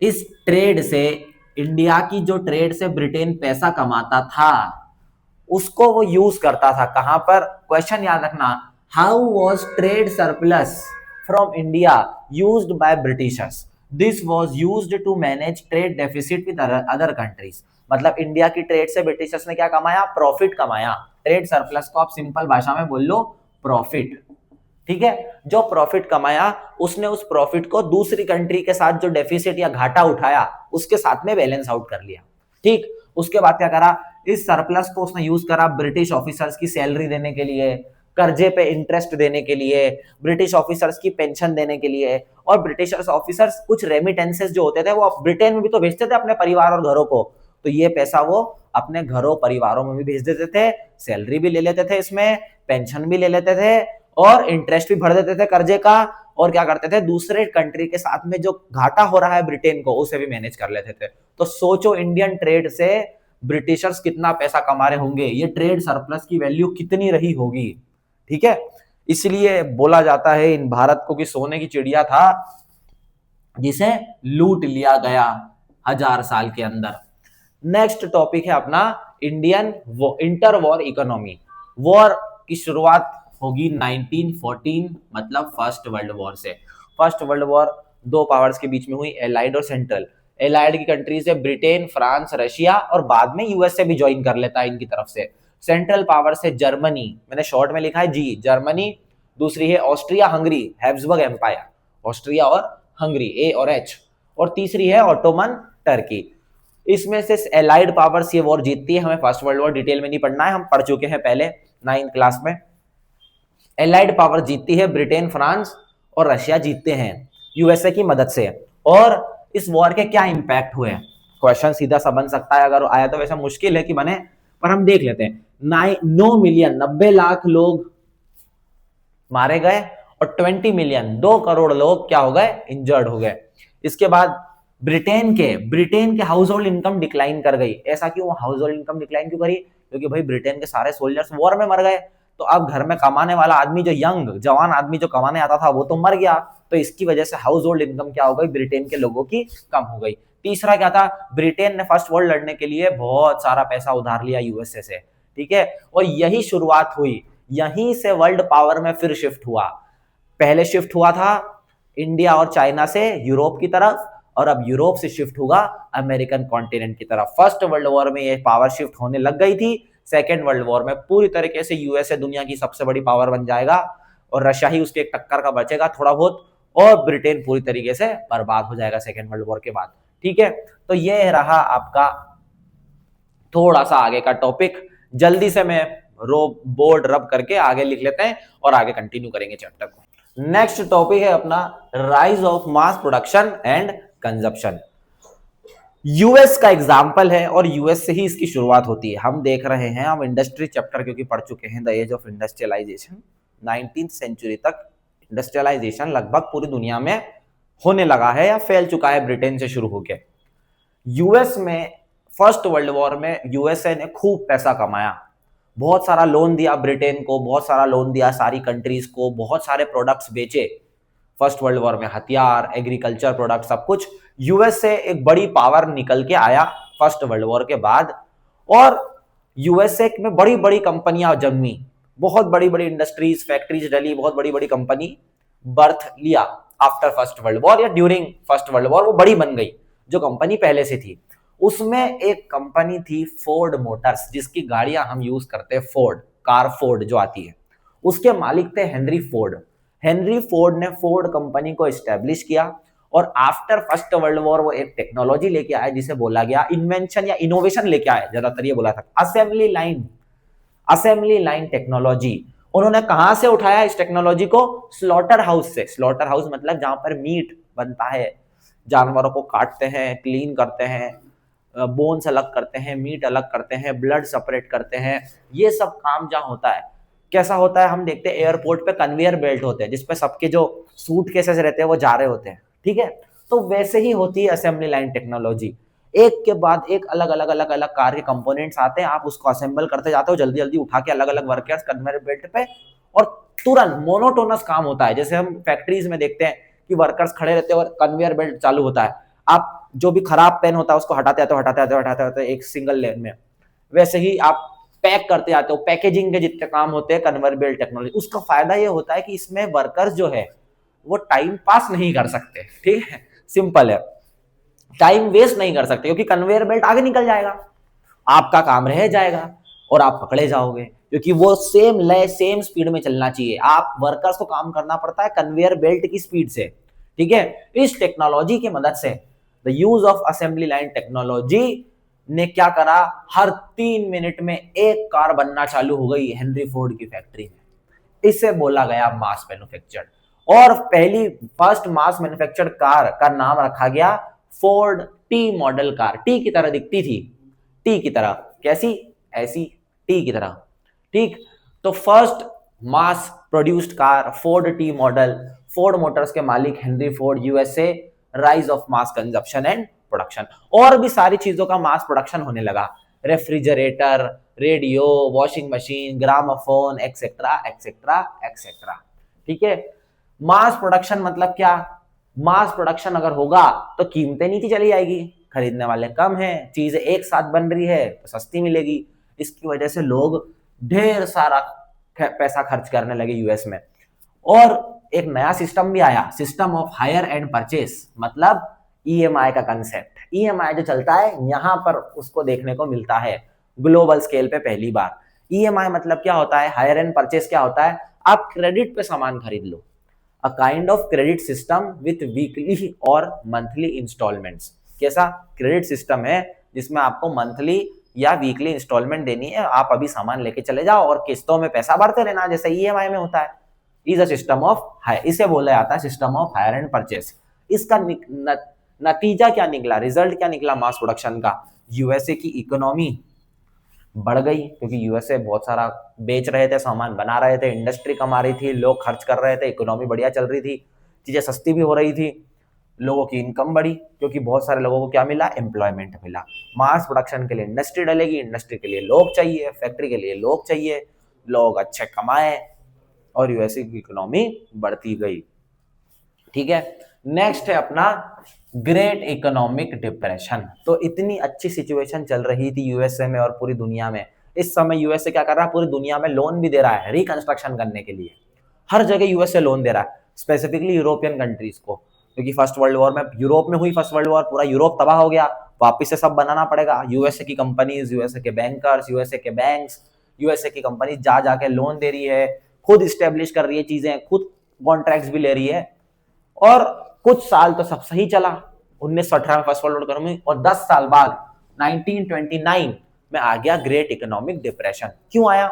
A: इस ट्रेड से, इंडिया की जो ट्रेड से ब्रिटेन पैसा कमाता था उसको वो यूज करता था कहां पर, क्वेश्चन याद रखना, how was trade surplus from India used by Britishers, this was used to manage trade deficit with other countries. मतलब इंडिया की ट्रेड से ब्रिटिशर्स ने क्या कमाया, प्रॉफिट कमाया। ट्रेड सरप्लस को आप सिंपल भाषा में बोल लो प्रॉफिट, ठीक है। जो प्रॉफिट कमाया उसने उस प्रॉफिट को दूसरी कंट्री के साथ जो डेफिसिट या घाटा उठाया उसके साथ में बैलेंस आउट कर लिया, ठीक। उसके बाद क्या करा, इस सरप्लस को उसने यूज करा ब्रिटिश ऑफिसर्स की सैलरी देने के लिए, कर्जे पे इंटरेस्ट देने के लिए, ब्रिटिश ऑफिसर्स की पेंशन देने के लिए। और ब्रिटिश ऑफिसर्स कुछ रेमिटेंसेस जो होते थे वो ब्रिटेन में भी तो भेजते थे अपने परिवार और घरों को, तो ये पैसा वो अपने घरों परिवारों में भी भेज देते थे, सैलरी भी ले लेते थे, इसमें पेंशन भी ले लेते थे और इंटरेस्ट भी भर देते थे कर्जे का। और क्या करते थे, दूसरे कंट्री के साथ में जो घाटा हो रहा है ब्रिटेन को उसे भी मैनेज कर लेते थे। तो सोचो इंडियन ट्रेड से ब्रिटिशर्स कितना पैसा कमा रहे होंगे, ये ट्रेड सरप्लस की वैल्यू कितनी रही होगी, ठीक है। इसलिए बोला जाता है इन भारत को कि सोने की चिड़िया था जिसे लूट लिया गया 1000 साल के अंदर। नेक्स्ट टॉपिक है अपना Indian inter war economy. War की शुरुआत होगी 1914, मतलब फर्स्ट वर्ल्ड वॉर से। फर्स्ट वर्ल्ड वॉर दो पावर्स के बीच में हुई, एलाइड और सेंट्रल। एलाइड की कंट्रीज है ब्रिटेन, फ्रांस, रशिया और बाद में यूएसए भी ज्वाइन कर लेता है इनकी तरफ से। सेंट्रल पावर से जर्मनी, मैंने शॉर्ट में लिखा है जी, जर्मनी। दूसरी है Austria Hungary, Habsburg empire, Austria और हंगरी, ए और एच। और तीसरी है ऑटोमन टर्की। इसमें से एलाइड पावर्स ये वॉर जीतती है। हमें फर्स्ट वर्ल्ड वॉर डिटेल में नहीं पढ़ना है, हम पढ़ चुके हैं पहले 9th क्लास में। एलाइड पावर जीतती है, ब्रिटेन, फ्रांस और रशिया जीतते हैं यूएसए की मदद से। और इस वॉर के क्या इंपैक्ट हुए, क्वेश्चन सीधा सा बन सकता है, अगर आया तो वैसा मुश्किल है कि बने, पर हम देख लेते हैं। 9 मिलियन 90 लाख लोग मारे गए और 20 मिलियन 2 करोड़ लोग क्या हो गए, इंजर्ड हो गए। इसके बाद ब्रिटेन के हाउस होल्ड इनकम डिक्लाइन कर गई। ऐसा क्यों, हाउस होल्ड इनकम डिक्लाइन क्यों करी, क्योंकि भाई ब्रिटेन के सारे सोल्जर्स वॉर में मर गए, तो अब घर में कमाने वाला आदमी, जो यंग जवान आदमी जो कमाने आता था वो तो मर गया, तो इसकी वजह से हाउस होल्ड इनकम क्या हो गई, ब्रिटेन के लोगों की कम हो गई। तीसरा क्या था, ब्रिटेन ने फर्स्ट वर्ल्ड लड़ने के लिए बहुत सारा पैसा उधार लिया यूएसए से, ठीक है। और यही शुरुआत हुई, यहीं से वर्ल्ड पावर में फिर शिफ्ट हुआ। पहले शिफ्ट हुआ था इंडिया और चाइना से यूरोप की तरफ, और अब यूरोप से शिफ्ट होगा अमेरिकन कॉन्टिनेंट की तरफ। फर्स्ट वर्ल्ड वॉर में ये पावर शिफ्ट होने लग गई थी, सेकेंड वर्ल्ड वॉर में पूरी तरीके से यूएसए दुनिया की सबसे बड़ी पावर बन जाएगा और रशिया ही उसके एक टक्कर का बचेगा थोड़ा बहुत, और ब्रिटेन पूरी तरीके से बर्बाद हो जाएगा सेकेंड वर्ल्ड वॉर के बाद, ठीक है। तो ये रहा आपका थोड़ा सा आगे का टॉपिक। जल्दी से मैं बोर्ड रब करके आगे लिख लेते हैं और आगे कंटिन्यू करेंगे चैप्टर को। नेक्स्ट टॉपिक है अपना rise of mass production and consumption. US का एग्जाम्पल है और यूएस से ही इसकी शुरुआत होती है। हम देख रहे हैं, हम इंडस्ट्री चैप्टर क्योंकि पढ़ चुके हैं, the age of industrialisation. 19th century तक इंडस्ट्रियलाइजेशन लगभग पूरी दुनिया में होने लगा है या फैल चुका है ब्रिटेन से शुरू होकर। यूएस में फर्स्ट वर्ल्ड वॉर में यूएसए ने खूब पैसा कमाया, बहुत सारा लोन दिया ब्रिटेन को, बहुत सारा लोन दिया सारी कंट्रीज को, बहुत सारे प्रोडक्ट्स बेचे फर्स्ट वर्ल्ड वॉर में, हथियार, एग्रीकल्चर प्रोडक्ट, सब कुछ। यूएस से एक बड़ी पावर निकल के आया फर्स्ट वर्ल्ड वॉर के बाद, और यूएसए में बड़ी बड़ी कंपनियां जन्मी, बहुत बड़ी बड़ी इंडस्ट्रीज, फैक्ट्रीज डली, बहुत बड़ी बड़ी कंपनी बर्थ लिया आफ्टर फर्स्ट वर्ल्ड वॉर या ड्यूरिंग फर्स्ट वर्ल्ड वॉर, वो बड़ी बन गई जो कंपनी पहले से थी। उसमें एक कंपनी थी फोर्ड मोटर्स, जिसकी गाड़ियां हम यूज करते हैं, फोर्ड कार, फोर्ड जो आती है, उसके मालिक थे हेनरी फोर्ड। हेनरी फोर्ड ने फोर्ड कंपनी को एस्टेब्लिश किया और आफ्टर फर्स्ट वर्ल्ड वॉर वो एक टेक्नोलॉजी लेके आए जिसे बोला गया इन्वेंशन या इनोवेशन लेके आए, ज्यादातर ये बोला था, assembly line. Assembly line technology उन्होंने कहां से उठाया इस टेक्नोलॉजी को? स्लॉटर हाउस से। स्लॉटर हाउस मतलब जहां पर मीट बनता है, जानवरों को काटते हैं, क्लीन करते हैं, बोन्स अलग करते हैं, मीट अलग करते हैं, ब्लड सेपरेट करते हैं, ये सब काम जहां होता है। कैसा होता है? हम देखते हैं एयरपोर्ट पे कन्वेयर बेल्ट होते हैं जिसपे सबके जो सूट केसेस रहते हैं वो जा रहे होते हैं, ठीक है? तो वैसे ही होती है असेंबली लाइन टेक्नोलॉजी। एक के बाद एक अलग अलग अलग अलग कार के कंपोनेंट्स आते हैं, आप उसको असेंबल करते जाते हो, जल्दी जल्दी उठा के अलग अलग वर्कर्स कन्वेयर बेल्ट पे, और तुरंत मोनोटोनस काम होता है। जैसे हम फैक्ट्रीज में देखते हैं कि वर्कर्स खड़े रहते हैं और कन्वेयर बेल्ट चालू होता है, आप जो भी खराब पेन होता है उसको हटाते आते हो हटाते आते हो हटाते आते हो एक सिंगल लेन में, वैसे ही आप पैक करते आते हो। पैकेजिंग के जितने काम होते हैं कन्वेयर बेल्ट टेक्नोलॉजी, उसका फायदा ये होता है कि इसमें वर्कर्स जो है वो टाइम पास नहीं कर सकते, ठीक है? सिंपल है, टाइम वेस्ट नहीं कर सकते क्योंकि कन्वेयर बेल्ट आगे निकल जाएगा, आपका काम रह जाएगा और आप पकड़े जाओगे, क्योंकि वो सेम लय सेम स्पीड में चलना चाहिए। आप वर्कर्स को काम करना पड़ता है कन्वेयर बेल्ट की स्पीड से, ठीक है? इस टेक्नोलॉजी की मदद से, the use of assembly line technology ने क्या करा? हर 3 मिनट में एक कार बनना चालू हो गई हेनरी फोर्ड की फैक्ट्री में। इसे बोला गया मास मैन्युफैक्चर्ड, और पहली फर्स्ट मास मैन्युफैक्चर्ड कार का नाम रखा गया Ford T model car. T की तरह दिखती थी, टी की तरह, कैसी? ऐसी, टी की तरह, ठीक? तो first mass produced car Ford T model, Ford Motors के मालिक Henry Ford, USA, rise of mass consumption and production. और भी सारी चीजों का मास प्रोडक्शन होने लगा, refrigerator, radio, washing machine, gramophone, etcetera etcetera etcetera, ठीक है? मास प्रोडक्शन मतलब क्या? मास प्रोडक्शन अगर होगा तो कीमतें नीचे चली जाएगी, खरीदने वाले कम हैं, चीजें एक साथ बन रही है तो सस्ती मिलेगी, इसकी वजह से लोग ढेर सारा पैसा खर्च करने लगे यूएस में। और एक नया सिस्टम भी आया, system of hire and purchase, मतलब ईएमआई का कंसेप्ट। ईएमआई जो चलता है यहां पर उसको देखने को मिलता है ग्लोबल स्केल पे पहली बार। ईएमआई मतलब क्या होता है? हायर एंड परचेस क्या होता है? आप क्रेडिट पे सामान खरीद लो, a kind of credit system with weekly और मंथली इंस्टॉलमेंट्स। कैसा क्रेडिट सिस्टम है जिसमें आपको मंथली या वीकली इंस्टॉलमेंट देनी है, आप अभी सामान लेके चले जाओ और किस्तों में पैसा भरते रहना, जैसे ईएमआई में होता है। Is a system of hire, इसे बोला जाता है system of hire and purchase. इसका नतीजा क्या निकला, रिजल्ट क्या निकला मास प्रोडक्शन का? यूएसए की इकोनॉमी बढ़ गई, क्योंकि यूएसए बहुत सारा बेच रहे थे, सामान बना रहे थे, इंडस्ट्री कमा रही थी, लोग खर्च कर रहे थे, इकोनॉमी बढ़िया चल रही थी, चीजें सस्ती भी हो रही थी, लोगों की इनकम बढ़ी, क्योंकि बहुत सारे लोगों को क्या मिला? एम्प्लॉयमेंट मिला। मास प्रोडक्शन के लिए इंडस्ट्री डलेगी, इंडस्ट्री के लिए लोग चाहिए, फैक्ट्री के लिए लोग चाहिए, लोग अच्छे कमाए और यूएसए की इकोनॉमी बढ़ती गई, ठीक है? नेक्स्ट है अपना ग्रेट इकोनॉमिक डिप्रेशन। तो इतनी अच्छी सिचुएशन चल रही थी यूएसए में और पूरी दुनिया में, इस समय यूएसए क्या कर रहा है? पूरी दुनिया में लोन भी दे रहा है रिकंस्ट्रक्शन करने के लिए, हर जगह यूएसए लोन दे रहा है, स्पेसिफिकली यूरोपियन कंट्रीज को, क्योंकि फर्स्ट वर्ल्ड वॉर में यूरोप में हुई फर्स्ट वर्ल्ड वॉर, पूरा यूरोप तबाह हो गया, वापिस से सब बनाना पड़ेगा। यूएसए की कंपनीज, यूएसए के बैंकर्स, यूएसए के बैंक्स, यूएसए की कंपनी जा जाके लोन दे रही है, खुद स्टेब्लिश कर रही है चीजें, खुद कॉन्ट्रैक्ट्स भी ले रही है, और कुछ साल तो सब सही चला 1918 में फर्स्ट वर्ल्ड वॉर में, और 10 साल बाद 1929 में आ गया ग्रेट इकोनॉमिक डिप्रेशन। क्यों आया?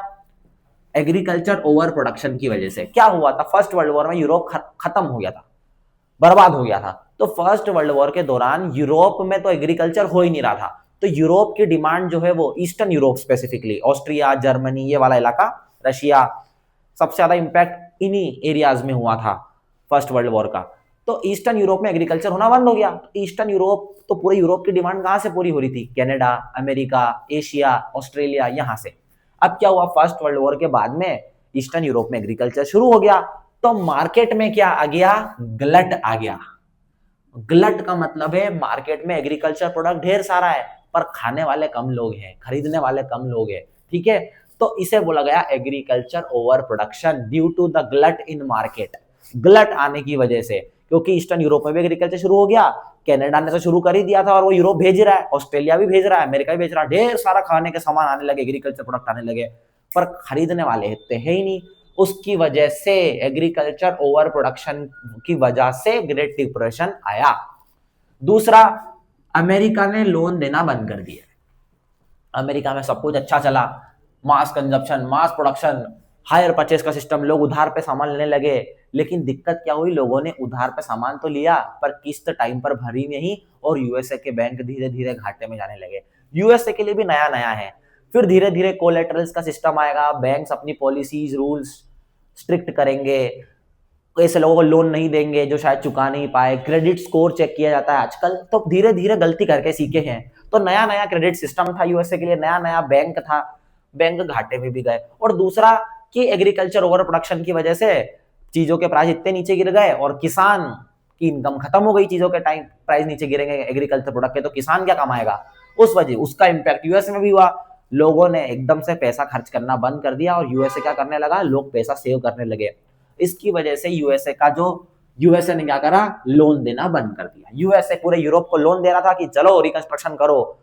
A: एग्रीकल्चर ओवर प्रोडक्शन की वजह से। क्या हुआ था? फर्स्ट वर्ल्ड वॉर में यूरोप खत्म हो गया था, बर्बाद हो गया था। तो फर्स्ट वर्ल्ड वॉर के दौरान यूरोप में तो एग्रीकल्चर हो ही नहीं रहा था, तो यूरोप की डिमांड जो है वो eastern Europe, specifically Austria, Germany, ये वाला इलाका, रशिया, सबसे ज्यादा इंपैक्ट इन्हीं एरियाज में हुआ था फर्स्ट वर्ल्ड वॉर का। तो ईस्टर्न यूरोप में एग्रीकल्चर होना बंद हो गया। ईस्टर्न यूरोप, तो पूरे यूरोप की डिमांड कहां से पूरी हो रही थी? कनाडा, अमेरिका, एशिया, ऑस्ट्रेलिया, यहां से। अब क्या हुआ? फर्स्ट वर्ल्ड वॉर के बाद में ईस्टर्न यूरोप में एग्रीकल्चर शुरू हो गया, तो मार्केट में क्या आ गया? गलट आ गया। गलट का मतलब है मार्केट में एग्रीकल्चर प्रोडक्ट ढेर सारा है पर खाने वाले कम लोग हैं, खरीदने वाले कम लोग हैं, ठीक है? तो इसे बोला गया agriculture over production due to the glut in market. Glut आने की वजह से, क्योंकि ईस्टर्न यूरोप में भी एग्रीकल्चर शुरू हो गया, कनाडा ने तो शुरू कर ही दिया था और वो यूरोप भेज रहा है, ऑस्ट्रेलिया भी भेज रहा है, अमेरिका भी भेज रहा है, ढेर सारा खाने के सामान आने लगे, एग्रीकल्चर प्रोडक्ट आने लगे, पर खरीदने वाले इतने है ही नहीं। उसकी वजह से एग्रीकल्चर ओवर प्रोडक्शन की वजह से ग्रेट डिप्रेशन आया। दूसरा, अमेरिका ने लोन देना बंद कर दिया। अमेरिका में सब कुछ अच्छा चला, mass consumption, mass production, hire purchase का सिस्टम, लोग उधार पे सामान लेने लगे। लेकिन दिक्कत क्या हुई, लोगों ने उधार पे सामान तो लिया पर किस्त टाइम पर भरी नहीं, और यूएसए के बैंक धीरे धीरे घाटे में जाने लगे। यूएसए के लिए भी नया नया है। फिर धीरे धीरे कोलेटरल्स का सिस्टम आएगा, बैंक्स अपनी पॉलिसीज रूल्स स्ट्रिक्ट करेंगे, ऐसे लोगों को लोन नहीं देंगे जो शायद चुका नहीं पाए, क्रेडिट स्कोर चेक किया जाता है आजकल। तो धीरे धीरे गलती करके सीखे हैं। तो नया नया क्रेडिट सिस्टम था यूएसए के लिए, नया नया बैंक था, बैंक घाटे में भी गए। और दूसरा कि एग्रीकल्चर ओवर प्रोडक्शन की वजह से चीजों के प्राइस इतने नीचे गिर गए और किसान की इनकम खत्म हो गई। चीजों के टाइम प्राइस नीचे गिरेंगे एग्रीकल्चर प्रोडक्ट के, तो किसान क्या कमाएगा, उस वजह उसका इंपैक्ट यूएस में भी हुआ। लोगों ने एकदम से पैसा खर्च करना बंद कर दिया और यूएसए क्या करने लगा, लोग पैसा सेव करने लगे। इसकी वजह से यूएसए ने क्या करा, लोन देना बंद कर दिया। यूएसए पूरे यूरोप को लोन दे रहा था कि चलो रिकंस्ट्रक्शन करो,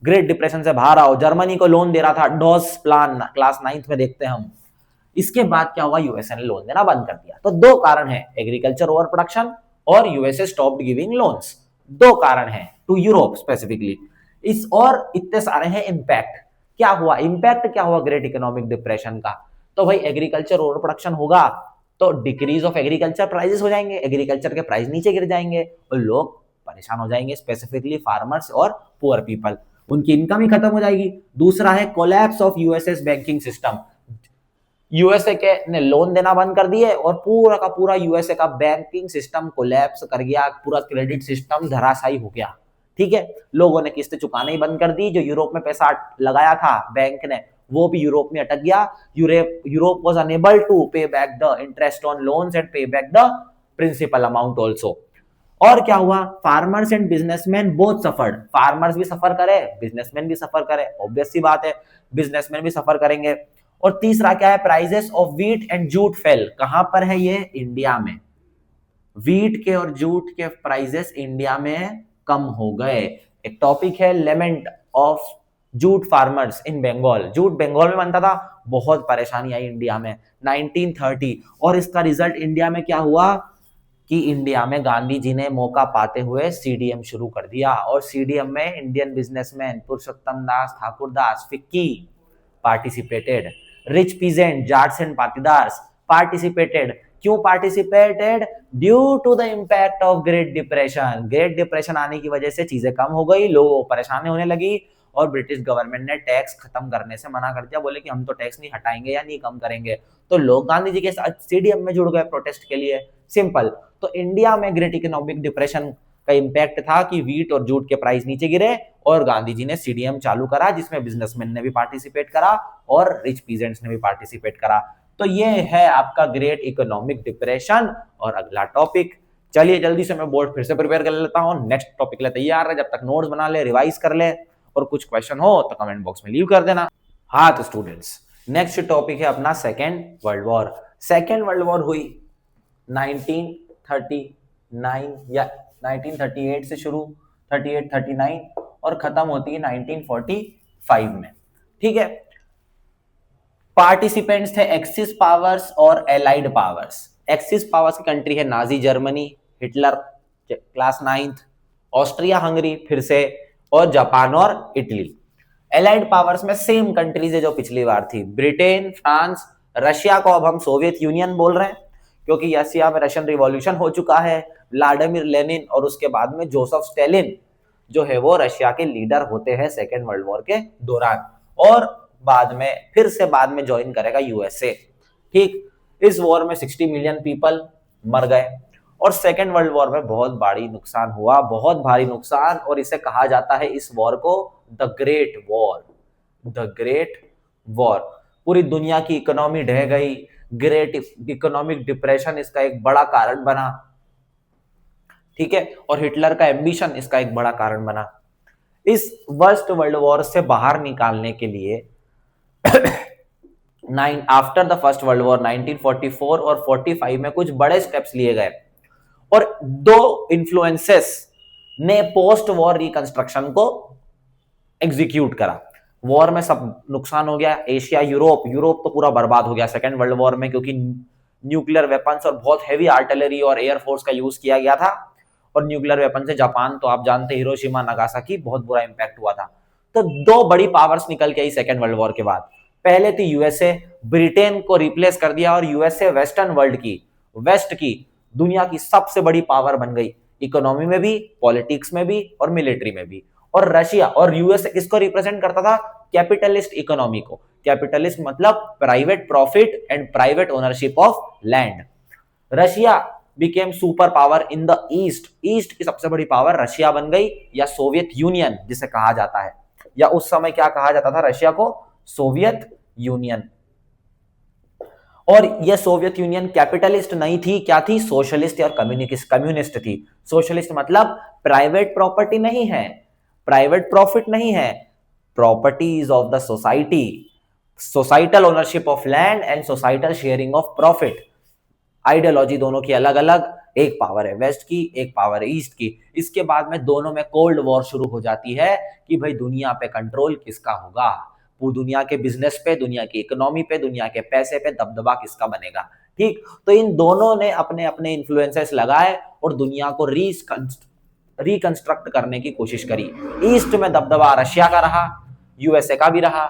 A: ग्रेट डिप्रेशन से बाहर आओ। जर्मनी को लोन दे रहा था, डॉस प्लान क्लास 9th में देखते हैं हम। इसके बाद क्या हुआ, यूएसए ने लोन देना बंद कर दिया। तो दो कारण है, एग्रीकल्चर ओवर प्रोडक्शन और यूएसए स्टॉप्ड गिविंग लोन्स। दो कारण है टू यूरोप स्पेसिफिकली। इस और इतने सारे हैं इम्पैक्ट। क्या हुआ इम्पैक्ट, क्या हुआ ग्रेट इकोनॉमिक डिप्रेशन का, तो भाई एग्रीकल्चर ओवर प्रोडक्शन होगा तो डिक्रीज ऑफ एग्रीकल्चर प्राइसेस हो जाएंगे, एग्रीकल्चर के प्राइस नीचे गिर जाएंगे और लोग परेशान हो जाएंगे, स्पेसिफिकली फार्मर्स और पुअर पीपल, उनकी इनकम ही खत्म हो जाएगी। दूसरा है collapse of USS banking system. USA के ने लोन देना बंद कर दिए और पूरा का पूरा यूएसए का बैंकिंग सिस्टम कोलैप्स कर गया, पूरा क्रेडिट सिस्टम धराशायी हो गया। ठीक है, लोगों ने किस्त चुकाना ही बंद कर दी, जो यूरोप में पैसा लगाया था बैंक ने वो भी यूरोप में अटक गया। Europe was unable to pay back the interest on loans and pay back the principal amount also. और क्या हुआ, farmers and businessman both suffered. Farmers भी सफर करे, बिजनेसमैन भी सफर करे, ऑब्वियस सी बात है, बिजनेसमैन भी सफर करेंगे। और तीसरा क्या है, prices of wheat and jute fell. कहां पर है ये, इंडिया में। व्हीट के और जूट के प्राइजेस इंडिया में कम हो गए। एक टॉपिक है lament of jute farmers in Bengal. Jute Bengal में बनता था, बहुत परेशानी आई इंडिया में 1930। और इसका रिजल्ट इंडिया में क्या हुआ कि इंडिया में गांधी जी ने मौका पाते हुए सीडीएम शुरू कर दिया। और सीडीएम में Indian businessman Purushottam Das, Thakur Das, FICCI participated, rich peasant, Jats and Patidars participated. क्यों participated, due to the impact of great depression. Great depression आने की वजह से चीजें कम हो गई, लोगों को परेशानी होने लगी और ब्रिटिश गवर्नमेंट ने टैक्स खत्म करने से मना कर दिया, बोले कि हम तो टैक्स नहीं हटाएंगे या नहीं कम करेंगे। तो लोग गांधी जी के साथ सीडीएम में जुड़ गए प्रोटेस्ट के लिए, सिंपल। तो इंडिया में ग्रेट इकोनॉमिक डिप्रेशन का इंपैक्ट था कि व्हीट और जूट के प्राइस नीचे गिरे और गांधी जी ने सीडीएम चालू करा, जिसमें बिजनेसमैन ने भी पार्टिसिपेट करा और रिच पीजेंट्स ने भी पार्टिसिपेट करा। तो ये है आपका ग्रेट इकोनॉमिक डिप्रेशन। और अगला टॉपिक, चलिए जल्दी से मैं बोर्ड फिर से प्रिपेयर कर लेता हूँ, नेक्स्ट टॉपिक के लिए तैयार है, जब तक नोट्स बना ले, रिवाइज कर ले, और कुछ क्वेश्चन हो तो कमेंट बॉक्स में लीव कर देना। हाँ तो स्टूडेंट्स, नेक्स्ट टॉपिक है अपना second world war. Second world war हुई 1939 या 1938 से शुरू, 38-39 और खत्म होती है 1945 में। ठीक है, पार्टिसिपेंट्स थे एक्सिस पावर्स और एलाइड पावर्स। एक्सिस पावर्स की कंट्री है Nazi Germany, Hitler class 9th, Austria Hungary फिर से, और जापान और इटली। एलाइड पावर्स में सेम कंट्रीज है जो पिछली बार थी, ब्रिटेन, फ्रांस, रशिया को अब हम सोवियत यूनियन बोल रहे हैं क्योंकि रशिया में रशियन रिवॉल्यूशन हो चुका है। व्लादिमीर लेनिन और उसके बाद में जोसेफ स्टालिन जो है वो रशिया के लीडर होते हैं सेकेंड वर्ल्ड वॉर के दौरान, और बाद में ज्वाइन करेगा यूएसए। ठीक, इस वॉर में 60 मिलियन पीपल मर गए और सेकेंड वर्ल्ड वॉर में बहुत भारी नुकसान हुआ, बहुत भारी नुकसान। और इसे कहा जाता है इस वॉर को the great war, the great war. पूरी दुनिया की इकोनॉमी ढह गई, ग्रेट इकोनॉमिक डिप्रेशन इसका एक बड़ा कारण बना। ठीक है, और हिटलर का एम्बिशन इसका एक बड़ा कारण बना। इस वर्स्ट वर्ल्ड वॉर से बाहर निकालने के लिए after the first world war 1944 और 45 में कुछ बड़े स्टेप्स लिए गए और दो इन्फ्लुएंसेस ने पोस्ट वॉर रिकंस्ट्रक्शन को एग्जीक्यूट करा। वॉर में सब नुकसान हो गया, एशिया, यूरोप तो पूरा बर्बाद हो गया सेकेंड वर्ल्ड वॉर में, क्योंकि न्यूक्लियर वेपन्स और बहुत हेवी आर्टिलरी और एयरफोर्स का यूज किया गया था। और न्यूक्लियर वेपन से जापान तो आप जानते, हिरोशिमा नागासाकी, बहुत बुरा इंपैक्ट हुआ था। तो दो बड़ी पावर्स निकल के आई सेकेंड वर्ल्ड वॉर के बाद, पहले थी यूएसए, ब्रिटेन को रिप्लेस कर दिया और यूएसए वेस्टर्न वर्ल्ड की, वेस्ट की दुनिया की सबसे बड़ी पावर बन गई, इकोनॉमी में भी, पॉलिटिक्स में भी और मिलिट्री में भी। और रशिया और यूएसए किसको रिप्रेजेंट करता था? कैपिटलिस्ट इकोनॉमी को। कैपिटलिस्ट मतलब private profit and private ownership of land. Russia became super power in the east, east की सबसे बड़ी पावर रशिया बन गई, या सोवियत यूनियन जिसे कहा जाता है, या उस समय क्या कहा जाता था रशिया को? Soviet union. और यह सोवियत यूनियन कैपिटलिस्ट नहीं थी, क्या थी? सोशलिस्ट और कम्युनिस्ट थी। सोशलिस्ट मतलब प्राइवेट प्रॉपर्टी नहीं है, प्राइवेट प्रॉफिट नहीं है, properties of the society, societal ownership of land and societal sharing of profit. Ideology दोनों की अलग अलग, एक पावर है वेस्ट की, एक पावर है ईस्ट की। इसके बाद में दोनों में कोल्ड वॉर शुरू हो जाती है कि भाई दुनिया पे कंट्रोल किसका होगा, वो दुनिया के बिजनेस पे, दुनिया की इकोनॉमी पे, दुनिया के पैसे पे दबदबा किसका बनेगा। ठीक, तो इन दोनों ने अपने अपने इन्फ्लुएंसेस लगाए और दुनिया को रिकंस्ट्रक्ट करने की कोशिश करी। ईस्ट में दबदबा रशिया का रहा, यूएसए का भी रहा,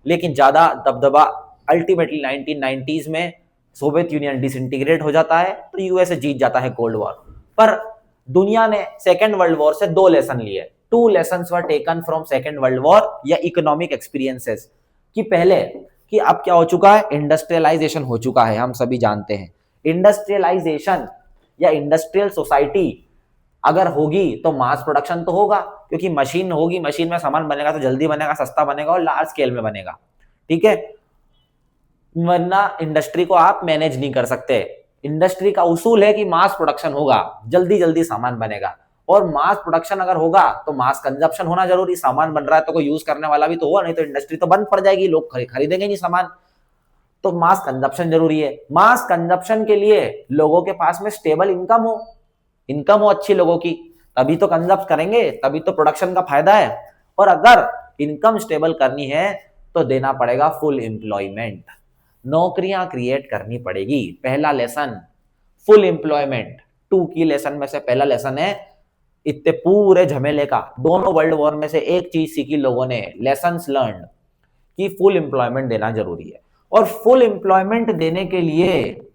A: लेकिन ज्यादा दबदबा अल्टीमेटली 1990s में सोवियत यूनियन डिसइंटीग्रेट हो जाता है तो यूएसए जीत जाता है कोल्ड वॉर। पर दुनिया ने सेकेंड वर्ल्ड वॉर से दो लेसन लिए। Two lessons were taken from second world war या इकोनॉमिक एक्सपीरियंसेस। कि पहले कि अब क्या हो चुका है? इंडस्ट्रियलाइजेशन हो चुका है, हम सभी जानते हैं। इंडस्ट्रियलाइजेशन या इंडस्ट्रियल सोसाइटी अगर होगी तो मास प्रोडक्शन तो होगा, क्योंकि मशीन होगी, मशीन में सामान बनेगा तो जल्दी बनेगा, सस्ता बनेगा और लार्ज स्केल में बनेगा। ठीक है, वरना इंडस्ट्री को आप मैनेज नहीं कर सकते। इंडस्ट्री का उसूल है कि मास प्रोडक्शन होगा, जल्दी जल्दी सामान बनेगा, और मास प्रोडक्शन अगर होगा तो मास कंजप्शन होना जरूरी। सामान बन रहा है तो कोई यूज करने वाला भी तो होगा, नहीं तो इंडस्ट्री तो बंद पड़ जाएगी, लोग खरीदेंगे नहीं सामान। तो मास कंजप्शन जरूरी है। मास कंजप्शन के लिए लोगों के पास में स्टेबल इनकम हो अच्छी लोगों की, तभी तो कंजप्ट करेंगे, तभी तो प्रोडक्शन का फायदा है। और अगर इनकम स्टेबल करनी है तो देना पड़ेगा फुल एम्प्लॉयमेंट, नौकरियां क्रिएट करनी पड़ेगी। पहला लेसन फुल एम्प्लॉयमेंट। 2 की लेसन में से पहला लेसन है, इतने पूरे झमेले का दोनों वर्ल्ड वॉर में से एक चीज सीखी लोगों ने, लेसन्स लर्न, कि फुल एम्प्लॉयमेंट देना जरूरी है। और फुल एम्प्लॉयमेंट देने के लिए,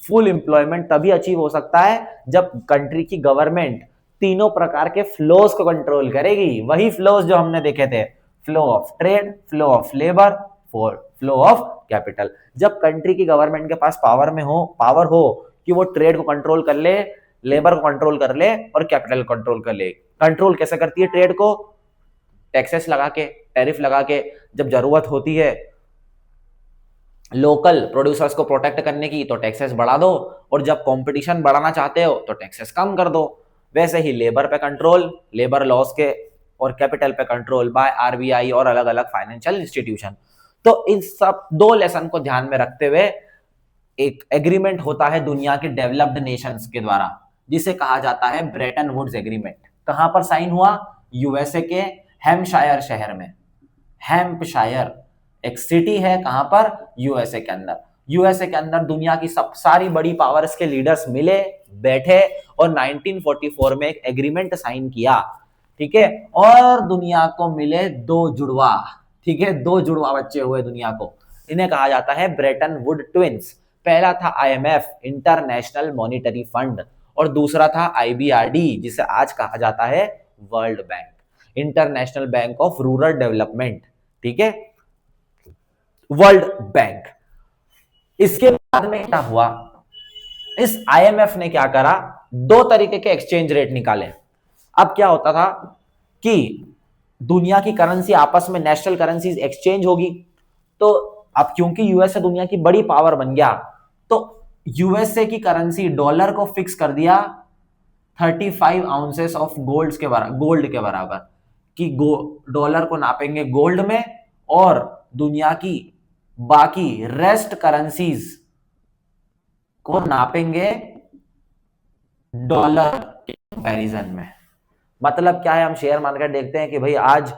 A: फुल एम्प्लॉयमेंट तभी अचीव हो सकता है जब कंट्री की गवर्नमेंट तीनों प्रकार के फ्लोज को कंट्रोल करेगी। वही फ्लोज जो हमने देखे थे, flow of trade, flow of labour, flow of capital. जब कंट्री की गवर्नमेंट के पास पावर हो कि वो ट्रेड को कंट्रोल कर ले, लेबर को कंट्रोल कर ले और कैपिटल को कंट्रोल कर ले। कंट्रोल कैसे करती है ट्रेड को? टैक्सेस लगा के, टैरिफ लगा के। जब जरूरत होती है लोकल प्रोड्यूसर्स को प्रोटेक्ट करने की तो टैक्सेस बढ़ा दो, और जब कंपटीशन बढ़ाना चाहते हो तो टैक्सेस कम कर दो। वैसे ही लेबर पे कंट्रोल, लेबर लॉस के, और कैपिटल पे कंट्रोल बाय आरबीआई और अलग अलग फाइनेंशियल इंस्टीट्यूशन। तो इन सब दो लेसन को ध्यान में रखते हुए एक एग्रीमेंट होता है दुनिया के डेवलप्ड नेशंस के द्वारा, जिसे कहा जाता है ब्रेटन वुड्स एग्रीमेंट। कहां पर साइन हुआ? यूएसए के हैम्पशायर शहर में। हैम्पशायर एक सिटी है, कहां पर? यूएसए के अंदर। यूएसए के अंदर दुनिया की सब सारी बड़ी पावर्स के लीडर्स मिले, बैठे और 1944 में एक एग्रीमेंट साइन किया। ठीक है, और दुनिया को मिले 2 जुड़वा। ठीक है, 2 जुड़वा बच्चे हुए दुनिया को, इन्हें कहा जाता है ब्रेटन वुड ट्विंस। पहला था आईएमएफ, इंटरनेशनल मॉनिटरी फंड, और दूसरा था आईबीआरडी, जिसे आज कहा जाता है world bank, international bank of rural development. ठीक है, वर्ल्ड बैंक। इसके बाद में क्या हुआ? इस आईएमएफ ने क्या करा? 2 तरीके के एक्सचेंज रेट निकाले। अब क्या होता था कि दुनिया की करेंसी आपस में, नेशनल करेंसीज एक्सचेंज होगी, तो अब क्योंकि यूएसए दुनिया की बड़ी पावर बन गया तो यूएसए की करेंसी डॉलर को फिक्स कर दिया 35 आउंसेस ऑफ गोल्ड के बराबर, कि डॉलर को नापेंगे गोल्ड में और दुनिया की बाकी रेस्ट करेंसीज को नापेंगे डॉलर के कंपैरिजन में। मतलब क्या है? हम शेयर मार्केट देखते हैं कि भाई आज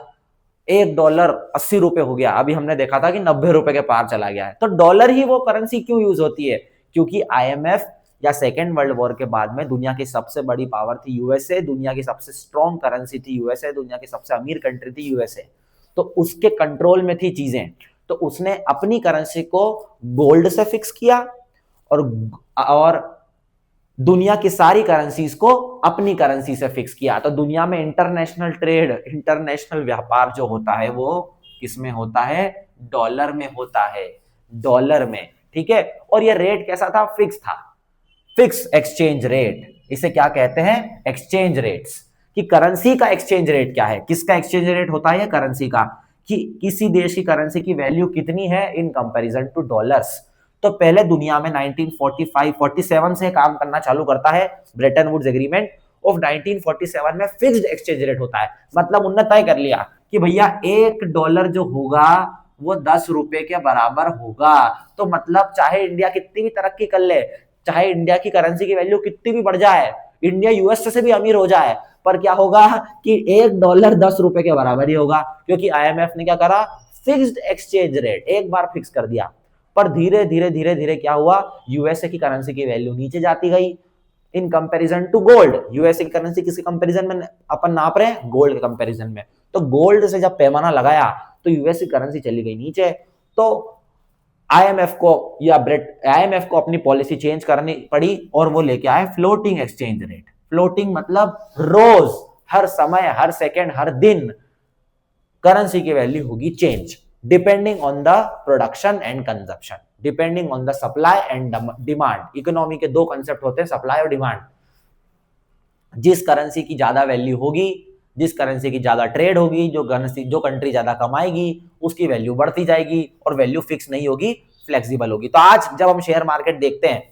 A: $1 80 रुपए हो गया, अभी हमने देखा था कि 90 रुपए के पार चला गया है। तो डॉलर ही वो करेंसी क्यों यूज होती है? क्योंकि आईएमएफ या सेकेंड वर्ल्ड वॉर के बाद में दुनिया की सबसे बड़ी पावर थी यूएसए, दुनिया की सबसे स्ट्रॉन्ग करेंसी थी यूएसए, दुनिया की सबसे अमीर कंट्री थी यूएसए, तो उसके कंट्रोल में थी चीजें। तो उसने अपनी करेंसी को गोल्ड से फिक्स किया और दुनिया की सारी करेंसीज को अपनी करेंसी से फिक्स किया। तो दुनिया में इंटरनेशनल ट्रेड, इंटरनेशनल व्यापार जो होता है वो किसमें होता है? डॉलर में होता है, डॉलर में, ठीक है। और ये रेट कैसा था? फिक्स था, फिक्स एक्सचेंज रेट। इसे क्या कहते हैं? Exchange rates. कि करेंसी का एक्सचेंज रेट क्या है? किसका एक्सचेंज रेट होता है? करेंसी का, कि किसी देश की करेंसी की वैल्यू कितनी है इन कंपैरिजन टू डॉलर्स। तो पहले दुनिया में 1945-47 से काम करना चालू करता है ब्रेटन वुड्स एग्रीमेंट ऑफ 1947 में फिक्स्ड एक्सचेंज रेट होता है। मतलब उन्होंने तय कर लिया कि भैया $1 जो होगा वो 10 रुपए के बराबर होगा। तो मतलब चाहे इंडिया कितनी भी तरक्की कर ले, चाहे इंडिया की करेंसी की वैल्यू कितनी भी बढ़ जाए, इंडिया यूएस से भी अमीर हो जाए, पर क्या होगा कि $1 10 रुपए के बराबर ही होगा, क्योंकि आईएमएफ ने क्या करा? फिक्स्ड एक्सचेंज रेट एक बार फिक्स कर दिया। पर धीरे धीरे धीरे धीरे क्या हुआ? यूएसए की करेंसी की वैल्यू नीचे जाती गई in comparison to gold. USA की करेंसी किसके कंपैरिजन में अपन नाप रहे हैं? गोल्ड के कंपैरिजन में। तो गोल्ड से जब पैमाना लगाया तो यूएस की करेंसी चली गई नीचे। तो आईएमएफ को अपनी पॉलिसी चेंज करनी पड़ी और वो लेके आए फ्लोटिंग एक्सचेंज रेट। फ्लोटिंग मतलब रोज, हर समय, हर सेकेंड, हर दिन करेंसी की वैल्यू होगी change, depending on the production and consumption, depending on the supply and demand. Economy के दो कंसेप्ट होते हैं, सप्लाई और डिमांड। जिस करेंसी की ज्यादा वैल्यू होगी, जिस करेंसी की ज्यादा ट्रेड होगी, जो कंट्री ज्यादा कमाएगी उसकी वैल्यू बढ़ती जाएगी, और वैल्यू फिक्स नहीं होगी, फ्लेक्सिबल होगी। तो आज जब हम शेयर मार्केट देखते हैं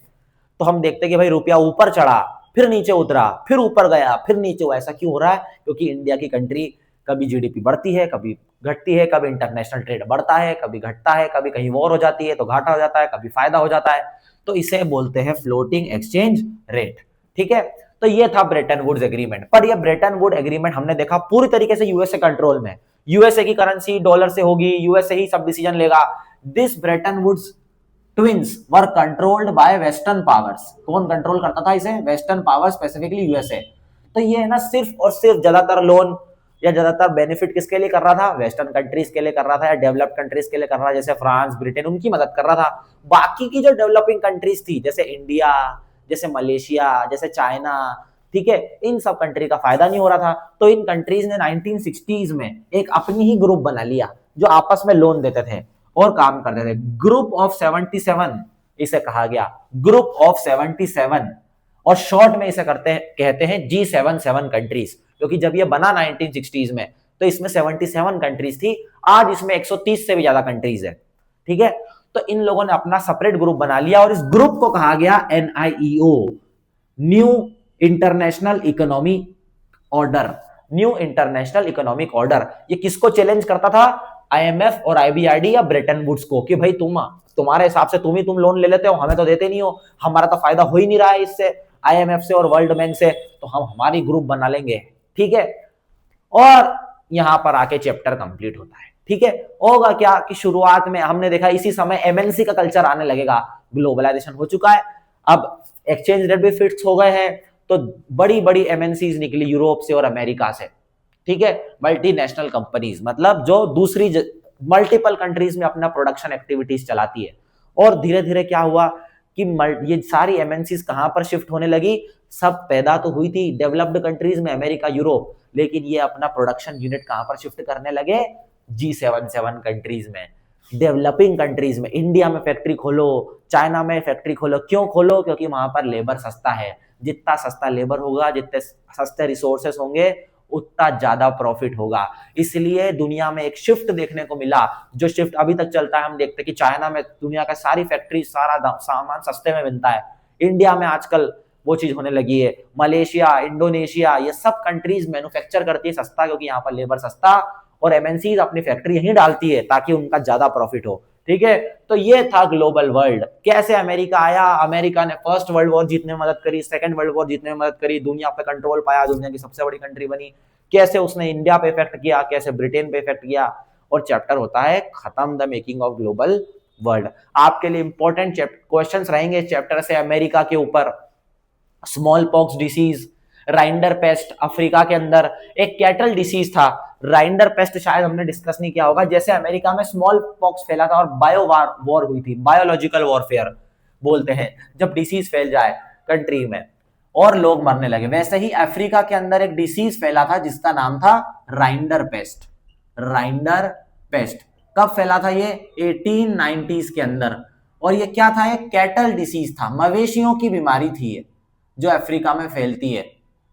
A: तो हम देखते हैं कि भाई रुपया ऊपर चढ़ा, फिर नीचे उतरा, फिर ऊपर गया, फिर नीचे हुआ। ऐसा क्यों हो रहा है? क्योंकि इंडिया की कंट्री कभी जीडीपी बढ़ती है, कभी घटती है, कभी इंटरनेशनल ट्रेड बढ़ता है, कभी घटता है, कभी कहीं वॉर हो जाती है तो घाटा हो जाता है, कभी फायदा हो जाता है। तो इसे बोलते हैं फ्लोटिंग एक्सचेंज रेट, ठीक है। तो ये था ब्रेटन वुड्स एग्रीमेंट। पर ये ब्रेटन वुड एग्रीमेंट हमने देखा पूरी तरीके से यूएसए कंट्रोल में, यूएसए की करेंसी डॉलर से होगी, यूएसए ही सब डिसीजन लेगा। This Bretton Woods twins were controlled by western powers. कौन कंट्रोल करता था इसे? Western power, specifically USA. तो ये है ना, सिर्फ और सिर्फ ज्यादातर लोन या ज्यादातर बेनिफिट किसके लिए कर रहा था? वेस्टर्न कंट्रीज के लिए कर रहा था, या डेवलप्ड कंट्रीज के लिए कर रहा था, जैसे फ्रांस, ब्रिटेन, उनकी मदद कर रहा था। बाकी की जो डेवलपिंग कंट्रीज थी, जैसे इंडिया, जैसे मलेशिया, जैसे चाइना, ठीक है, इन सब कंट्री का फायदा नहीं हो रहा था। तो इन कंट्रीज ने 1960s में एक अपनी ही ग्रुप बना लिया जो आपस में लोन देते थे और काम करते थे। ग्रुप ऑफ 77 इसे कहा गया, ग्रुप ऑफ 77, और शॉर्ट में इसे कहते हैं G77 कंट्रीज। क्योंकि जब ये बना 1960s में तो इसमें 77 कंट्रीज थी, आज इसमें 130 से भी ज्यादा कंट्रीज है, ठीक है। तो इन लोगों ने अपना सेपरेट ग्रुप बना लिया और इस ग्रुप को कहा गया NIEO, new international economic order. New international economic order ये किसको चैलेंज करता था? आईएमएफ और आईबीआरडी या ब्रेटन वुड्स को, कि भाई तुम्हारे हिसाब से तुम लोन ले लेते हो, हमें तो देते नहीं हो, हमारा तो फायदा हो ही नहीं रहा है इससे, आईएमएफ से और वर्ल्ड बैंक से, तो हम हमारी ग्रुप बना लेंगे, ठीक है। और यहां पर आके चैप्टर कंप्लीट होता है, ठीक है। होगा क्या कि शुरुआत में हमने देखा इसी समय एमएनसी का कल्चर आने लगेगा, ग्लोबलाइजेशन हो चुका है, अब एक्सचेंज रेट भी फिक्स हो गए हैं, तो बड़ी बड़ी एमएनसीज निकली यूरोप से और अमेरिका से, ठीक है। मल्टीनेशनल कंपनीज, मतलब जो दूसरी मल्टीपल कंट्रीज में अपना प्रोडक्शन एक्टिविटीज चलाती है। और धीरे धीरे क्या हुआ कि ये सारी एमएनसीज कहां पर शिफ्ट होने लगी? सब पैदा तो हुई थी डेवलप्ड कंट्रीज में, अमेरिका, यूरोप, लेकिन ये अपना प्रोडक्शन यूनिट कहां पर शिफ्ट करने लगे? G77 कंट्रीज में, डेवलपिंग कंट्रीज में। इंडिया में फैक्ट्री खोलो, चाइना में फैक्ट्री खोलो, क्यों खोलो? क्योंकि वहां पर लेबर सस्ता है। जितना सस्ता लेबर होगा, जितने सस्ते रिसोर्सेस होंगे, उतना ज्यादा प्रॉफिट होगा। इसलिए दुनिया में एक शिफ्ट देखने को मिला, जो शिफ्ट अभी तक चलता है। हम देखते हैं कि चाइना में दुनिया का सारी फैक्ट्री, सारा सामान सस्ते में मिलता है। इंडिया में आजकल वो चीज होने लगी है। मलेशिया, इंडोनेशिया, ये सब कंट्रीज मैन्युफैक्चर करती है सस्ता, क्योंकि यहाँ पर लेबर सस्ता, और एमएनसीज अपनी फैक्ट्री यहीं डालती है ताकि उनका ज्यादा प्रॉफिट हो, ठीक है। तो ये था ग्लोबल वर्ल्ड। कैसे अमेरिका आया? अमेरिका ने फर्स्ट वर्ल्ड वॉर जीतने में मदद करी, सेकंड वर्ल्ड वॉर जीतने में मदद करी, दुनिया पे कंट्रोल पाया, दुनिया की सबसे बड़ी कंट्री बनी। कैसे उसने इंडिया पे इफेक्ट किया, कैसे ब्रिटेन पे इफेक्ट किया। और चैप्टर होता है खत्म, the making of global world. आपके लिए इंपॉर्टेंट क्वेश्चंस रहेंगे चैप्टर से अमेरिका के ऊपर, smallpox disease, rinderpest Africa के अंदर एक कैटल डिसीज था। राइंडर पेस्ट शायद हमने डिस्कस नहीं किया होगा। जैसे अमेरिका में स्मॉल पॉक्स फैला था और बायो वॉर हुई थी, बायोलॉजिकल वॉरफेयर बोलते हैं जब डिसीज फैल जाए कंट्री में और लोग मरने लगे, वैसे ही अफ्रीका के अंदर एक डिसीज फैला था जिसका नाम था राइंडर पेस्ट। राइंडर पेस्ट कब फैला था ये? 1890s के अंदर। और ये क्या था? एक कैटल डिसीज था, मवेशियों की बीमारी थी ये, जो अफ्रीका में फैलती है,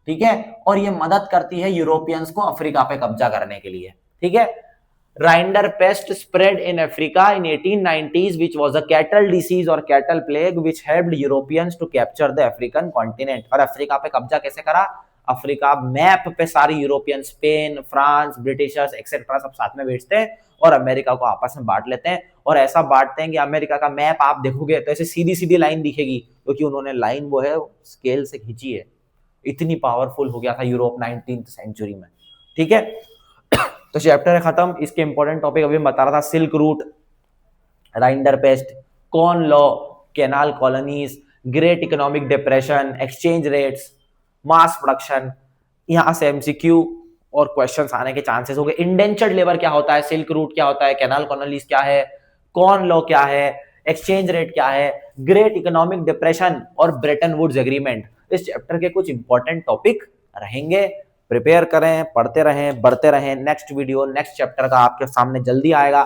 A: ठीक है। और ये मदद करती है यूरोपियंस को अफ्रीका पे कब्जा करने के लिए, ठीक है। राइंडर paste spread in Africa in 1890s, which was a cattle disease or cattle plague which helped Europeans to capture the African continent। और अफ्रीका पे कब्जा कैसे करा? अफ्रीका मैप पे सारी European, Spain, France, Britishers etcetera सब साथ में बैठते हैं और अमेरिका को आपस में बांट लेते हैं। और ऐसा बांटते हैं कि अमेरिका का मैप आप देखोगे तो ऐसे सीधी सीधी लाइन दिखेगी, क्योंकि उन्होंने लाइन वो है स्केल से खींची है। इतनी पावरफुल हो गया था यूरोप 19th सेंचुरी में, ठीक है। तो चैप्टर है खत्म। इसके इंपॉर्टेंट टॉपिक अभी बता रहा था, silk route, rinderpest, corn law, canal colonies, great economic depression, exchange rates, mass production. यहां से एमसीक्यू और क्वेश्चंस आने के चांसेस हो गए। इंडेंचर्ड लेबर क्या होता है, सिल्क रूट क्या होता है, कैनाल कॉलोनीज क्या है, कॉर्न लॉ क्या है, एक्सचेंज रेट क्या है, ग्रेट इकोनॉमिक डिप्रेशन और ब्रेटन वुड्स एग्रीमेंट। इस चैप्टर के कुछ इंपॉर्टेंट टॉपिक रहेंगे। प्रिपेयर करें, पढ़ते रहें, बढ़ते रहें। नेक्स्ट वीडियो नेक्स्ट चैप्टर का आपके सामने जल्दी आएगा।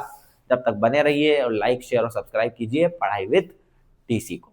A: जब तक बने रहिए और लाइक शेयर और सब्सक्राइब कीजिए पढ़ाई विद टीसी को।